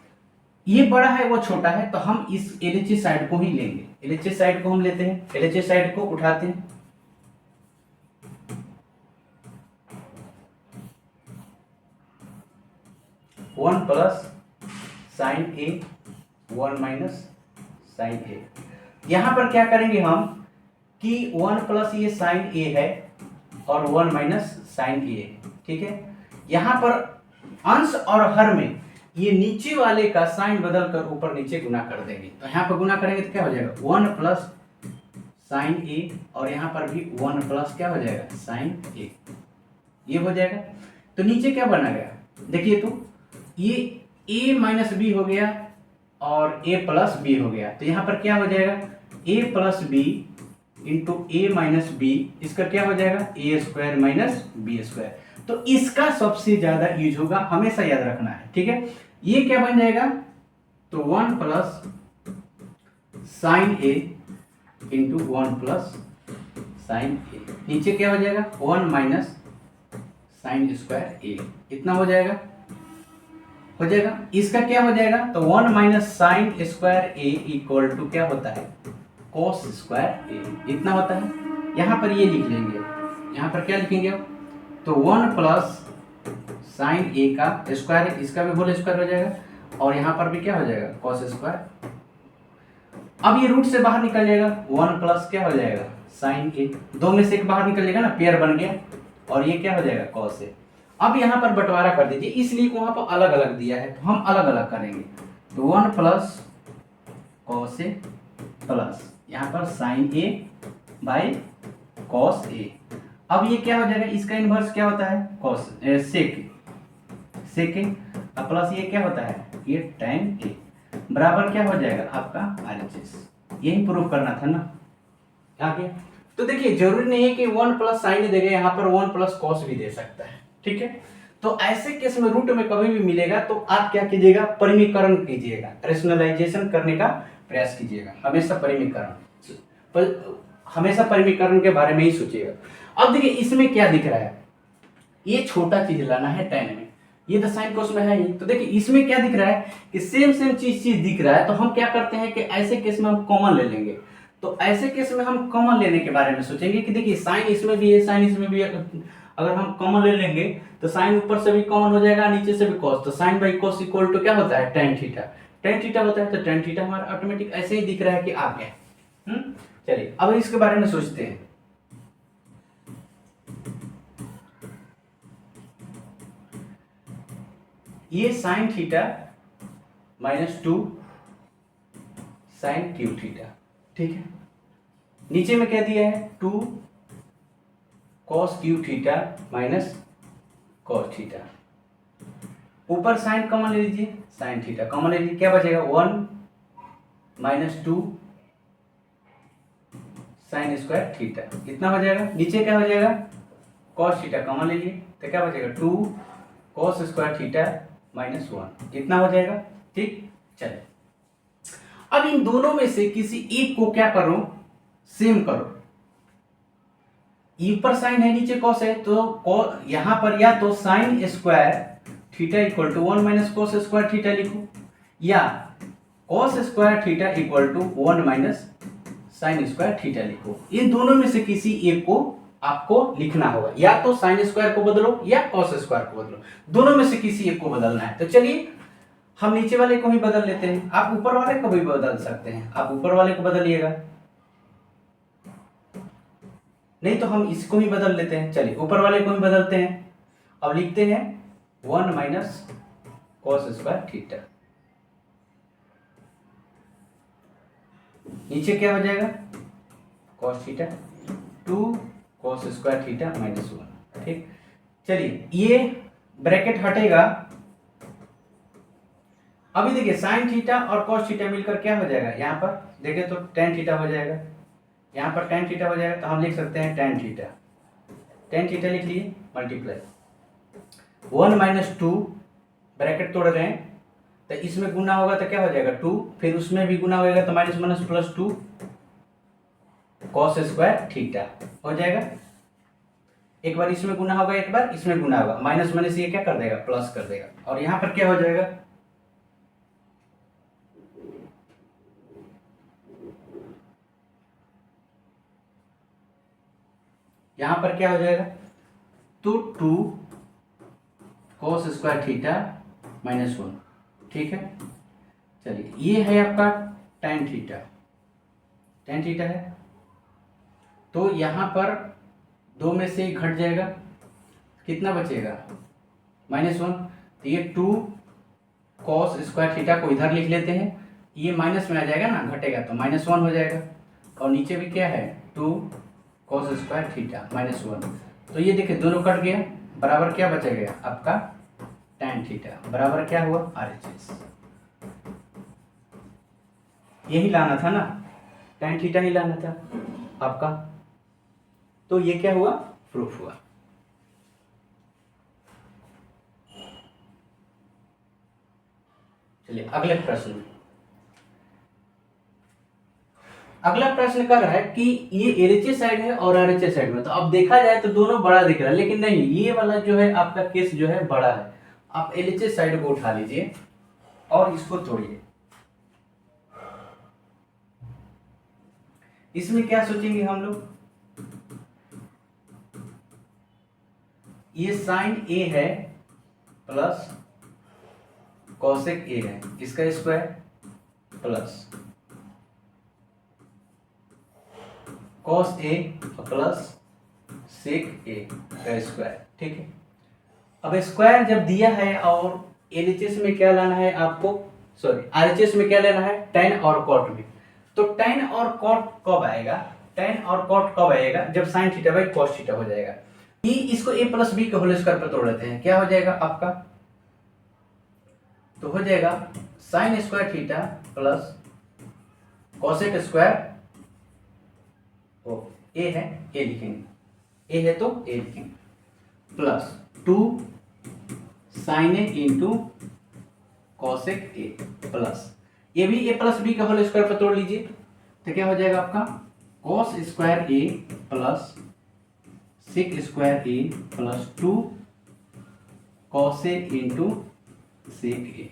Speaker 1: ये बड़ा है वो छोटा है, तो हम इस LHS साइड को ही लेंगे, LHS साइड को हम लेते हैं, LHS साइड को उठाते हैं, वन प्लस साइन ए वन माइनस साइन ए। यहां पर क्या करेंगे हम कि वन प्लस ये साइन ए है और वन माइनस साइन ए। ठीक है, यहां पर अंश और हर में ये नीचे वाले का साइन बदल कर ऊपर नीचे गुना कर देंगे, तो यहाँ पर गुना करेंगे तो क्या हो जाएगा वन प्लस साइन ए, और यहाँ पर भी वन प्लस क्या हो जाएगा साइन ए, ये हो जाएगा। तो नीचे क्या बना गया देखिए, तो ये a माइनस बी हो गया और a प्लस बी हो गया, तो यहाँ पर क्या हो जाएगा a plus B into A minus B, इसका क्या हो जाएगा A square minus B square. तो इसका सबसे ज्यादा यूज होगा, हमेशा याद रखना है। ठीक है, ये क्या बन जाएगा, तो one plus sine A into one plus sine A, नीचे क्या हो जाएगा one minus sine square A, इतना हो जाएगा इसका क्या हो जाएगा, तो one minus sine square A equal to क्या होता है कॉस स्क्वायर ए, इतना होता है। यहां पर ये लिख लेंगे, यहां पर क्या लिखेंगे आप, तो वन प्लस साइन ए का स्क्वायर, इसका भी होल स्क्वायर हो जाएगा, और यहां पर भी क्या हो जाएगा कॉस स्क्वायर। अब ये रूट से बाहर निकल जाएगा, वन प्लस क्या हो जाएगा साइन ए, दो में से एक बाहर निकल जाएगा ना, पेयर बन गया, और ये क्या हो जाएगा कॉस ए। अब यहाँ पर बंटवारा कर दीजिए, इसलिए वहां पर अलग अलग दिया है तो हम अलग अलग करेंगे, तो one plus cos A plus यहाँ पर साइन ए बाई कॉस ए। अब ये क्या हो जाएगा, इसका इनवर्स क्या होता है कॉस सेक प्लस ये क्या होता है ये tan ए, बराबर क्या हो जाएगा आपका RHS। यही प्रूफ करना था ना आगे। तो देखिए जरूरी नहीं है कि वन प्लस साइन देगा, यहाँ पर वन प्लस कॉस भी दे सकता है। ठीक है, तो ऐसे केस में रूट में कभी भी मिलेगा तो आप क्या कीजिएगा परिमीकरण कीजिएगा, रेशनलाइजेशन करने का प्रयास कीजिएगा, हमेशा परिमीकरण के बारे में ही सोचिएगा। अब देखिए इसमें क्या दिख रहा है, ये छोटा चीज लाना है tan में, ये तो साइन कोस में है ही, तो देखिए इसमें क्या दिख रहा है कि सेम चीज दिख रहा है, तो हम क्या करते हैं कि ऐसे केस में हम कॉमन ले लेंगे। तो ऐसे केस में हम कॉमन लेने के बारे में सोचेंगे कि देखिए साइन इसमें भी है, साइन इसमें भी है, अगर हम कॉमन ले लेंगे तो साइन ऊपर से भी कॉमन हो जाएगा, नीचे से भी कॉस, तो sine by cos equal to क्या होता है tan थीटा होता है, तो tan थीटा हमारा ऑटोमेटिक ऐसे ही दिख रहा है कि आ गया। चलिए अब इसके बारे में सोचते हैं। ये sine theta minus 2 sine cube theta, ठीक है, नीचे में क्या दिया है 2 cos cube theta minus cos theta, ऊपर साइन कॉमन ले लीजिए, साइन थीटा कॉमन ले लीजिए, क्या बचेगा 1 माइनस 2 साइन स्क्वायर थीटा, इतना हो जाएगा। नीचे क्या हो जाएगा कॉस थीटा कॉमन ले लिए तो क्या बचेगा 2 कॉस स्क्वायर थीटा -1 इतना हो जाएगा। ठीक, चलिए अब इन दोनों में से किसी एक को क्या करो, सेम करो। ऊपर साइन है नीचे कॉस है, तो यहां पर या तो sine square theta equal to 1 minus cos square theta लिखो, या cos square theta equal to 1 minus sine square theta लिखो। इन दोनों में से किसी एक को आपको लिखना होगा, या तो साइन स्क्वायर को बदलो या कॉस स्क्वायर को बदलो, दोनों में से किसी एक को बदलना है। तो चलिए हम नीचे वाले को ही बदल लेते हैं, आप ऊपर वाले को भी बदल सकते हैं, आप ऊपर वाले को बदलिएगा, नहीं तो हम इसको ही बदल लेते हैं। चलिए ऊपर वाले को ही बदलते हैं। अब लिखते हैं 1 माइनस कॉस स्क्वायर थीटा, नीचे क्या हो जाएगा cos theta 2 cos square theta -1। ठीक, चलिए ये ब्रैकेट हटेगा। अभी देखिए साइन थीटा और कॉस थीटा मिलकर क्या हो जाएगा, यहाँ पर देखें तो टेन थीटा हो जाएगा, यहाँ पर टेन थीटा हो जाएगा, तो हम लिख सकते हैं टेन थीटा लिख लिए मल्टीप्लाई 1 माइनस 2 ब्रैकेट तोड़ रहे हैं तो इसमें गुना होगा तो क्या हो जाएगा 2, फिर उसमें भी गुना होगा तो minus minus plus 2 cos square theta हो जाएगा। एक बार इसमें गुना होगा, एक बार इसमें गुना होगा, माइनस माइनस ये क्या कर देगा प्लस कर देगा, और यहाँ पर क्या हो जाएगा यहाँ पर क्या हो जाएगा तो 2 कॉस स्क्वायर थीटा -1। ठीक है, चलिए ये है आपका tan थीटा है, तो यहाँ पर दो में से घट जाएगा, कितना बचेगा -1। तो ये 2 कॉस स्क्वायर थीटा को इधर लिख लेते हैं, ये माइनस में आ जाएगा ना, घटेगा तो -1 हो जाएगा, और नीचे भी क्या है 2 कॉस स्क्वायर थीटा -1। तो ये देखिए दोनों कट गया, बराबर क्या बचा गया आपका tan थीटा, बराबर क्या हुआ RHS। यही लाना था ना, tan थीटा ही लाना था आपका, तो ये क्या हुआ प्रूफ हुआ। चलिए अगले प्रश्न में, अगला प्रश्न कर रहा है कि ये LHS साइड है और RHS साइड में, तो अब देखा जाए तो दोनों बड़ा दिख रहा है, लेकिन नहीं, ये वाला जो है आपका केस जो है बड़ा है। आप LHS साइड को उठा लीजिए और इसको तोड़िए। इसमें क्या सोचेंगे हम लोग, ये साइन A है प्लस कॉसेक A है, इसका square plus cos A plus sec A का स्क्वायर। ठीक है, अब स्क्वायर जब दिया है और LHS में क्या लाना है आपको, सॉरी RHS में क्या लेना है tan और cot भी, तो tan और cot कब आएगा, tan और cot कब आएगा जब sin theta by cos theta हो जाएगा। ये इसको a प्लस बी के होल स्क्वायर पर तोड़ लेते हैं, क्या हो जाएगा आपका, तो हो जाएगा sin square theta plus cosec square, ओ a है a लिखेंगे, a है तो a लिखेंगे plus 2 sin a into cosec A plus, ये भी a प्लस बी का होल स्क्वायर पर तोड़ लीजिए, तो क्या हो जाएगा आपका cos square a plus sec square A plus 2 cos A into sec A.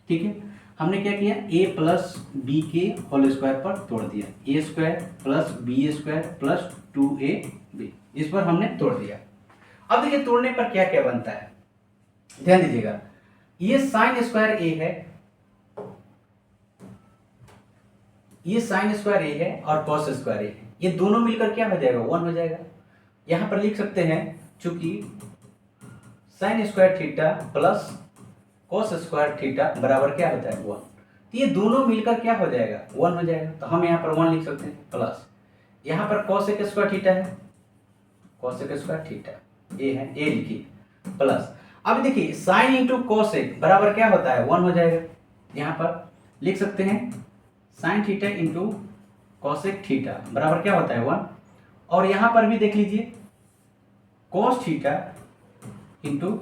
Speaker 1: ठीक है, हमने क्या किया a प्लस बी के होल स्क्वायर पर तोड़ दिया, a square plus B square plus 2ab, इस पर हमने तोड़ दिया। अब देखिए तोड़ने पर क्या क्या बनता है, ध्यान दीजिएगा, ये साइन स्क्वायर a है, ये साइन स्क्वायर a है और कॉस स्क्वायर a है, ये दोनों मिलकर क्या हो जाएगा 1 हो जाएगा। यहां पर लिख सकते हैं चूंकि sign square theta plus cos square theta बराबर क्या होता है 1, तो ये दोनों मिलकर क्या हो जाएगा 1 हो जाएगा, तो हम यहाँ पर 1 लिख सकते हैं प्लस, यहाँ पर कॉसेक स्क्वायर थीटा है, कॉसेक स्क्वायर थीटा ए है, ए लिखिए प्लस, अब देखिए साइन इंटू कॉसेक बराबर क्या होता है 1 हो जाएगा, यहाँ पर लिख सकते हैं sine theta into cosec theta बराबर क्या होता है 1, और यहाँ पर भी देख लीजिए cos theta into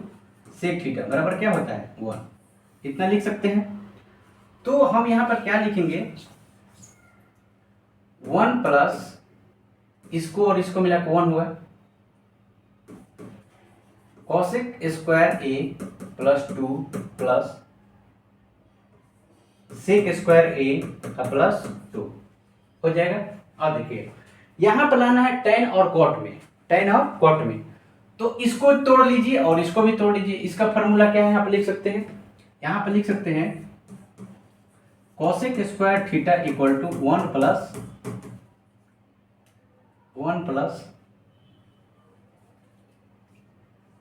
Speaker 1: sec theta बराबर क्या होता है 1, इतना लिख सकते हैं। तो हम यहाँ पर क्या लिखेंगे 1 प्लस इसको और इसको मिला के 1 हुआ, cosec square A plus 2 plus sec square ए का प्लस 2 हो जाएगा। अब देखिए यहां पर लाना है टेन और कॉट में, टेन और कॉट में, तो इसको तोड़ लीजिए और इसको भी तोड़ लीजिए। इसका फॉर्मूला क्या है यहाँ पर लिख सकते हैं, यहाँ पर लिख सकते हैं cosec square theta equal to 1 plus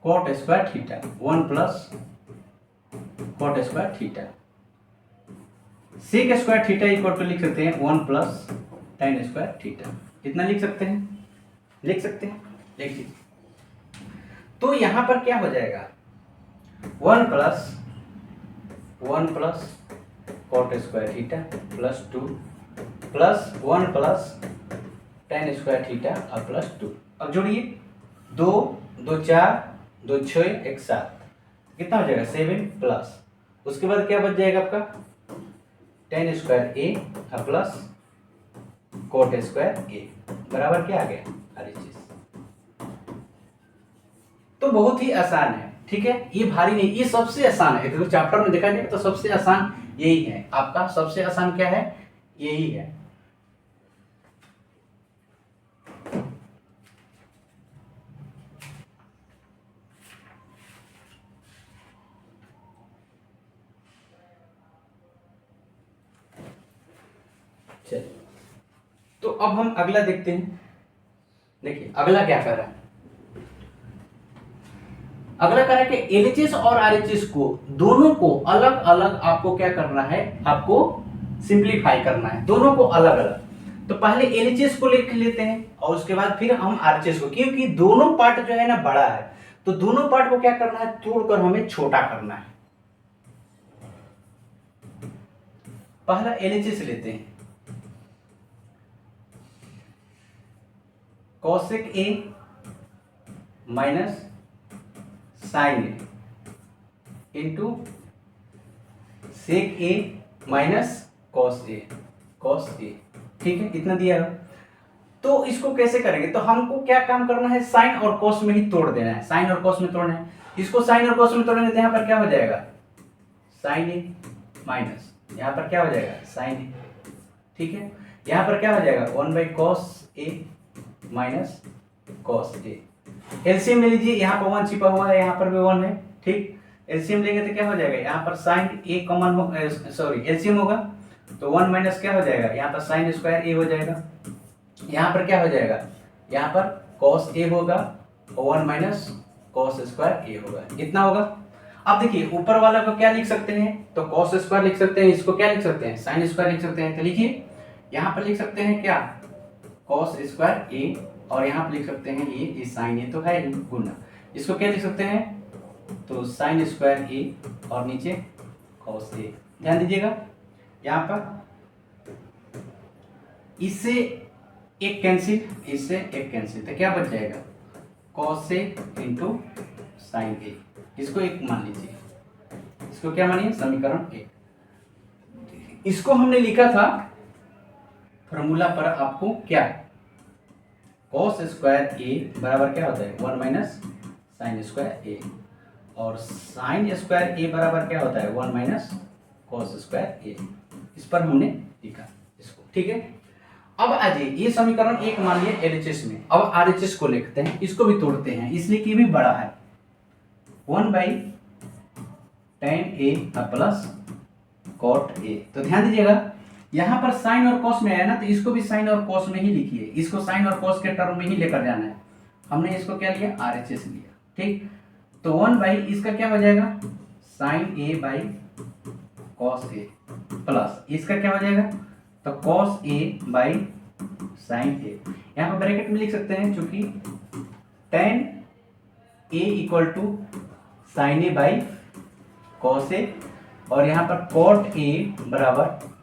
Speaker 1: cot square theta, 1 plus cot square theta. Sec square theta equal to लिख सकते हैं 1 प्लस टेन स्क्वायर थीटा, इतना लिख सकते हैं, लिख सकते हैं, लिख लीजिए। तो यहां पर क्या हो जाएगा 1 plus cot square theta plus 2 plus 1 plus tan square theta और प्लस 2। अब जोड़िए 2 2 4 2 6 1 7, कितना हो जाएगा 7 प्लस, उसके बाद क्या बच जाएगा आपका ten square A plus cot square ए बराबर क्या आ गया सारी चीज। तो बहुत ही आसान है, ठीक है, ये भारी नहीं, ये सबसे आसान है। तो चैप्टर में देखा जाए तो सबसे आसान यही है, आपका सबसे आसान क्या है, यही है। चलिए तो अब हम अगला देखते हैं। देखिए अगला क्या कर रहा है, अगला कर रहा है कि एलएचएस और आरएचएस को दोनों को अलग अलग आपको क्या करना है, आपको सिंप्लीफाई करना है, दोनों को अलग अलग। तो पहले एलएचएस को लिख लेते हैं और उसके बाद फिर हम आरएचएस को, क्योंकि दोनों पार्ट जो है ना बड़ा है, तो दोनों पार्ट को क्या करना है, तोड़कर हमें छोटा करना है। पहला एलएचएस लेते हैं, cosec A minus sine A into sec A minus cos A, cos A, ठीक है, इतना दिया है। तो इसको कैसे करेंगे, तो हमको क्या काम करना है, साइन और कॉस में ही तोड़ देना है, साइन और कॉस में तोड़ना है। इसको साइन और कॉस में तोड़ेंगे तो यहाँ पर क्या हो जाएगा साइन ए माइनस, यहाँ पर क्या हो जाएगा साइन ए, ठीक है, यहाँ पर क्या हो जाएगा 1 by cos A minus cos A. LCM ले लीजिए, यहाँ पर 1 छिपा हुआ है, यहाँ पर भी 1 है, ठीक, एलसीएम लेंगे तो क्या हो जाएगा, यहाँ पर साइन ए कॉमन हो, सॉरी एलसीएम होगा तो 1 माइनस क्या हो जाएगा, यहाँ पर साइन स्क्वायर ए हो जाएगा, यहाँ पर क्या हो जाएगा, यहाँ पर कॉस ए होगा और 1 माइनस कॉस स्क्वायर ए होगा, इतना होगा। अब देखिए ऊपर वाला को क्या लिख सकते हैं, तो कॉस स्क्वायर लिख सकते हैं, इसको क्या लिख सकते हैं, साइन स्क्वायर लिख सकते हैं। तो लिखिए यहाँ पर लिख सकते हैं क्या, कॉस स्क्वायर ए, और यहाँ पर लिख सकते हैं ये साइन ए तो है ही गुना, इसको क्या लिख सकते हैं, तो साइन स्क्वायर ए और नीचे कॉस ए। ध्यान दीजिएगा यहाँ पर इससे एक कैंसिल, इससे एक कैंसिल, तो क्या बच जाएगा कॉस ए इंटू साइन ए, इसको एक मान लीजिए, इसको क्या मानिए समीकरण 1। इसको हमने लिखा था फॉर्मूला पर आपको क्या, कॉस स्क्वायर ए बराबर क्या होता है 1 माइनस साइन स्क्वायर ए, और साइन स्क्वायर ए बराबर क्या होता है 1 माइनस कॉस स्क्वायर ए। इस पर हमने लिखा इसको, ठीक है। अब आ जाइए ये समीकरण 1 मान लिया एलएचएस में, अब आरएचएस को लिखते हैं, इसको भी तोड़ते हैं इसलिए कि ये भी बड़ा है, 1 by tan A plus cot A. तो ध्यान दीजिएगा यहाँ पर साइन और कॉस में आया ना, तो इसको भी साइन और कॉस में ही लिखिए, इसको साइन और कॉस के टर्म में ही लेकर जाना है। हमने इसको क्या लिया आरएचएस लिया, ठीक। तो 1 बाई इसका क्या हो जाएगा sine A by cos A plus इसका क्या हो जाएगा, तो cos A by sine A. यहाँ पर ब्रैकेट में लिख सकते हैं क्योंकि tan A equal to sine A by cos A, और यहाँ पर कॉट ए बराबर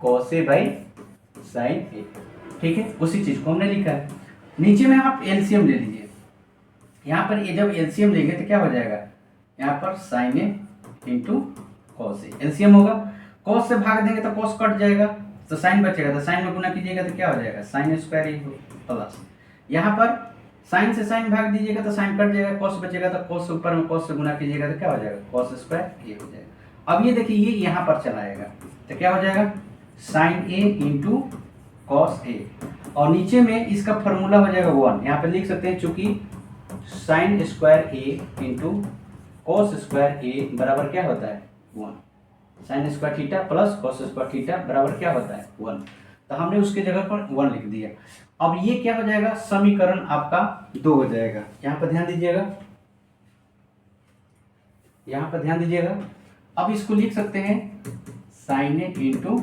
Speaker 1: cos A by sine A, ठीक है, उसी चीज को हमने लिखा है। नीचे में आप एलसीएम ले लीजिए, यहाँ पर ये जब एलसीएम लेंगे तो क्या हो जाएगा, यहाँ पर sign A into cos A, LCM होगा, कॉस से भाग देंगे तो कॉस कट जाएगा, तो साइन बचेगा, तो साइन में गुना कीजिएगा तो क्या हो जाएगा, साइन स्क्वायर ए प्लस, यहाँ पर साइन से साइन भाग दीजिएगा तो साइन कट जाएगा, कॉस बचेगा तो कॉस से ऊपर में कॉस से गुना कीजिएगा तो क्या हो जाएगा, कॉस स्क्वायर ए हो जाएगा। अब ये देखिए ये यहाँ पर चला आएगा तो क्या हो जाएगा, sine A into cos A, और नीचे में इसका फॉर्मूला हो जाएगा 1, यहाँ पे लिख सकते हैं चूंकि साइन स्क्वायर ए इंटू कॉस स्क्वायर ए बराबर क्या होता है 1, sign square theta plus cos square theta बराबर क्या होता है 1, तो हमने उसके जगह पर 1 लिख दिया। अब ये क्या हो जाएगा, समीकरण आपका 2 हो जाएगा। यहाँ पर ध्यान दीजिएगा, यहाँ पर ध्यान दीजिएगा, अब इसको लिख सकते हैं sign A into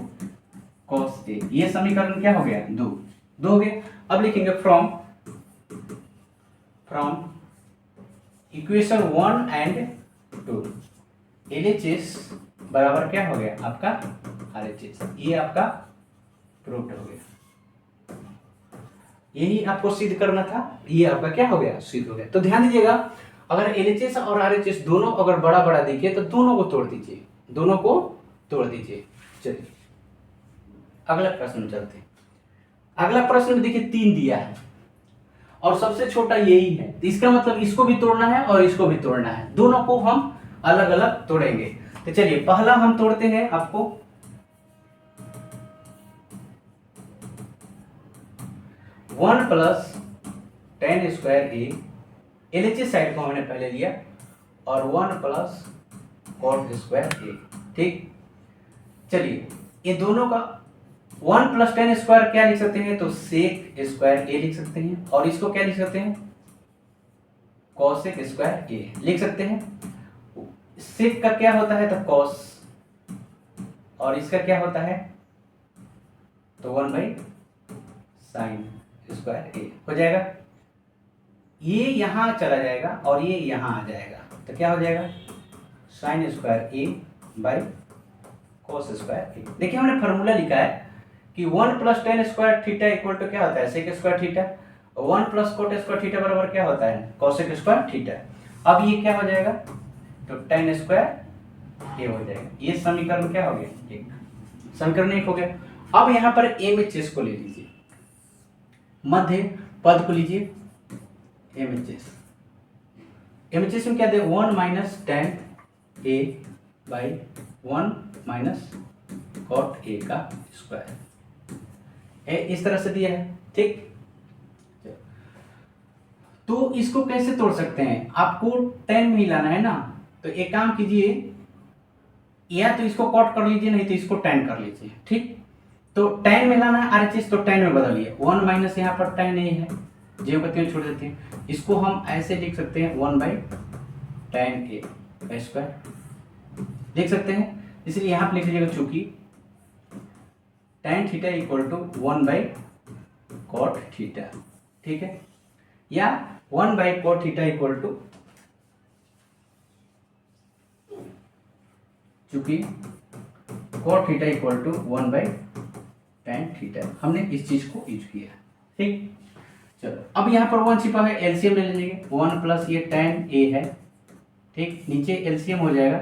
Speaker 1: cos A, ये समीकरण क्या हो गया 2 हो गया। अब लिखेंगे फ्रॉम इक्वेशन 1 एंड 2 LHS बराबर क्या हो गया आपका RHS, ये आपका प्रूव्ड हो गया। यही आपको सिद्ध करना था, ये आपका क्या हो गया, सिद्ध हो गया। तो ध्यान दीजिएगा, अगर LHS और RHS दोनों अगर बड़ा बड़ा दिखे तो दोनों को तोड़ दीजिए, दोनों को तोड़ दीजिए। चलिए अगला प्रश्न चलते हैं। अगला प्रश्न में देखिए 3 दिया है और सबसे छोटा यही है, तो इसका मतलब इसको भी तोड़ना है और इसको भी तोड़ना है, दोनों को हम अलग अलग तोड़ेंगे। तो चलिए पहला हम तोड़ते हैं आपको 1 प्लस tan स्क्वायर ए, LHS साइड को हमने पहले लिया, और 1 प्लस कॉट स्क्वायर ए, ठीक। चलिए ये दोनों का 1 प्लस tan स्क्वायर क्या लिख सकते हैं, तो सेक स्क्वायर ए लिख सकते हैं, और इसको क्या लिख सकते हैं, कॉसेक स्क्वायर ए लिख सकते हैं। सेक का क्या होता है, तो कॉस, और इसका क्या होता है, तो 1 बाई साइन स्क्वायर ए हो जाएगा। ये यहां चला जाएगा और ये यहां आ जाएगा, तो क्या हो जाएगा, sine square A by cos square A. देखिए हमने फॉर्मूला लिखा है कि 1 plus tan square theta equal to क्या होता है, sec square theta, 1 plus cot square theta बराबर क्या होता है, कॉसेक स्क्वायर थीटा। अब ये क्या हो जाएगा, तो tan स्क्वायर ए हो जाएगा। ये समीकरण क्या हो गया, 1, समीकरण 1 हो गया। अब यहाँ पर MHS को ले लीजिए, मध्य पद को लीजिए MHS में क्या दे, 1 minus tan A by 1 minus cot A का स्क्वायर, इस तरह से दिया है, ठीक। तो इसको कैसे तोड़ सकते हैं, आपको tan में ही लाना है ना, तो एक काम कीजिए, या तो इसको कॉट कर लीजिए, नहीं तो इसको tan कर लीजिए, ठीक। तो tan में लाना है RHS, तो tan में बदलिए, 1 माइनस यहाँ पर tan ए है, जो बच्चे छोड़ देते हैं, इसको हम ऐसे लिख सकते हैं 1 बाई tan ए का स्क्वायर लिख सकते हैं। इसलिए यहाँ पर लिख लीजिएगा चूंकि tan theta equal to 1 by cot theta, ठीक है, या 1 by cot theta equal to, चूंकि cot theta equal to 1 by tan theta, हमने इस चीज को यूज किया, ठीक। चलो अब यहाँ पर 1 छिपा है, एलसीएम ले लीजिए, 1 प्लस ये tan ए है, ठीक, नीचे एलसीएम हो जाएगा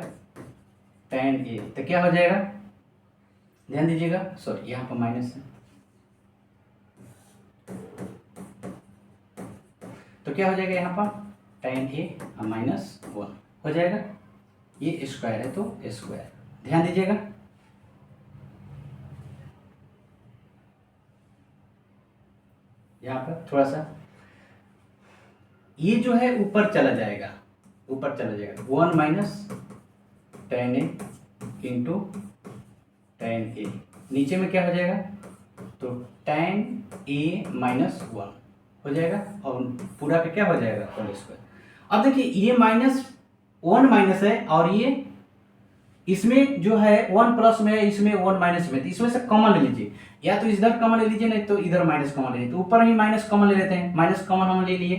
Speaker 1: tan ए, तो क्या हो जाएगा, ध्यान दीजिएगा, सॉरी यहाँ पर माइनस है, तो क्या हो जाएगा यहाँ पर tan ए माइनस 1 हो जाएगा, ये स्क्वायर है तो स्क्वायर, ध्यान दीजिएगा। यहाँ पर थोड़ा सा ये जो है ऊपर चला जाएगा, 1 माइनस tan ए इंटू tan ए, नीचे में क्या हो जाएगा, तो tan ए माइनस 1 हो जाएगा, और पूरा का क्या हो जाएगा, होल स्क्वायर। अब देखिए ये माइनस 1 माइनस है, और ये इसमें जो है 1 प्लस में है, इसमें 1 माइनस में, तो इसमें से कॉमन ले लीजिए, या तो इधर कॉमन ले लीजिए, नहीं तो इधर माइनस कॉमन ले लीजिए, तो ऊपर ही माइनस कॉमन ले लेते हैं, माइनस कॉमन हम ले लिए,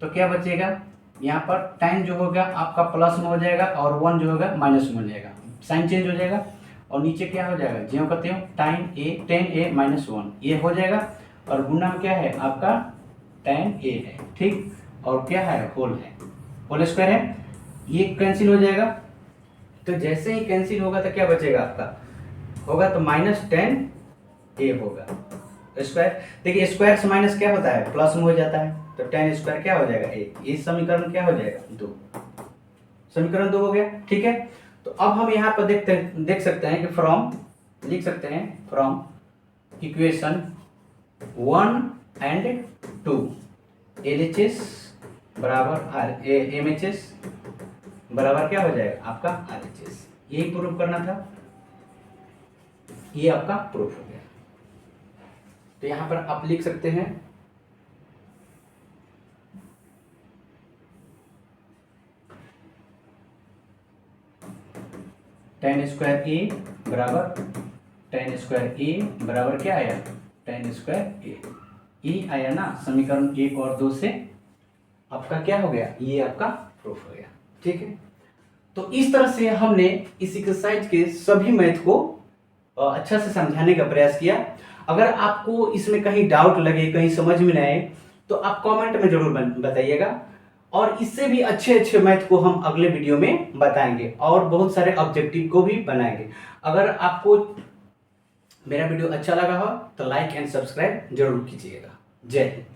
Speaker 1: तो क्या बचेगा, यहाँ पर tan जो होगा आपका प्लस में हो जाएगा, और 1 जो होगा माइनस में हो जाएगा, साइन चेंज हो जाएगा, और नीचे क्या हो जाएगा, ज्यों कहते हो tan ए माइनस 1 ये हो जाएगा, और गुना में क्या है आपका tan ए है, ठीक। और क्या है, होल है, होल स्क्वायर है, ये कैंसिल हो जाएगा। तो जैसे ही कैंसिल होगा तो क्या बचेगा आपका, होगा तो -10a होगा स्क्वायर। देखिए स्क्वायर से माइनस क्या होता है, प्लस में हो जाता है, तो 10 स्क्वायर क्या हो जाएगा, 1। ये समीकरण क्या हो जाएगा, 2, समीकरण 2 हो गया। ठीक है, तो अब हम यहाँ पर देख सकते हैं कि फ्रॉम, लिख सकते हैं फ्रॉम इक्वेशन 1 एंड 2 LHS बराबर MHS बराबर क्या हो जाएगा आपका RHS। यही प्रूफ करना था, ये आपका प्रूफ हो गया। तो यहां पर आप लिख सकते हैं tan स्क्वायर ए बराबर क्या आया, tan स्क्वायर ए आया ना, समीकरण 1 और 2 से आपका क्या हो गया, ये आपका प्रूफ हो गया। ठीक है, तो इस तरह से हमने इस एक्सरसाइज के सभी मैथ को अच्छा से समझाने का प्रयास किया। अगर आपको इसमें कहीं डाउट लगे, कहीं समझ में न आए, तो आप कमेंट में जरूर बताइएगा, और इससे भी अच्छे अच्छे मैथ को हम अगले वीडियो में बताएंगे और बहुत सारे ऑब्जेक्टिव को भी बनाएंगे। अगर आपको मेरा वीडियो अच्छा लगा हो तो लाइक एंड सब्सक्राइब जरूर कीजिएगा। जय हिंद।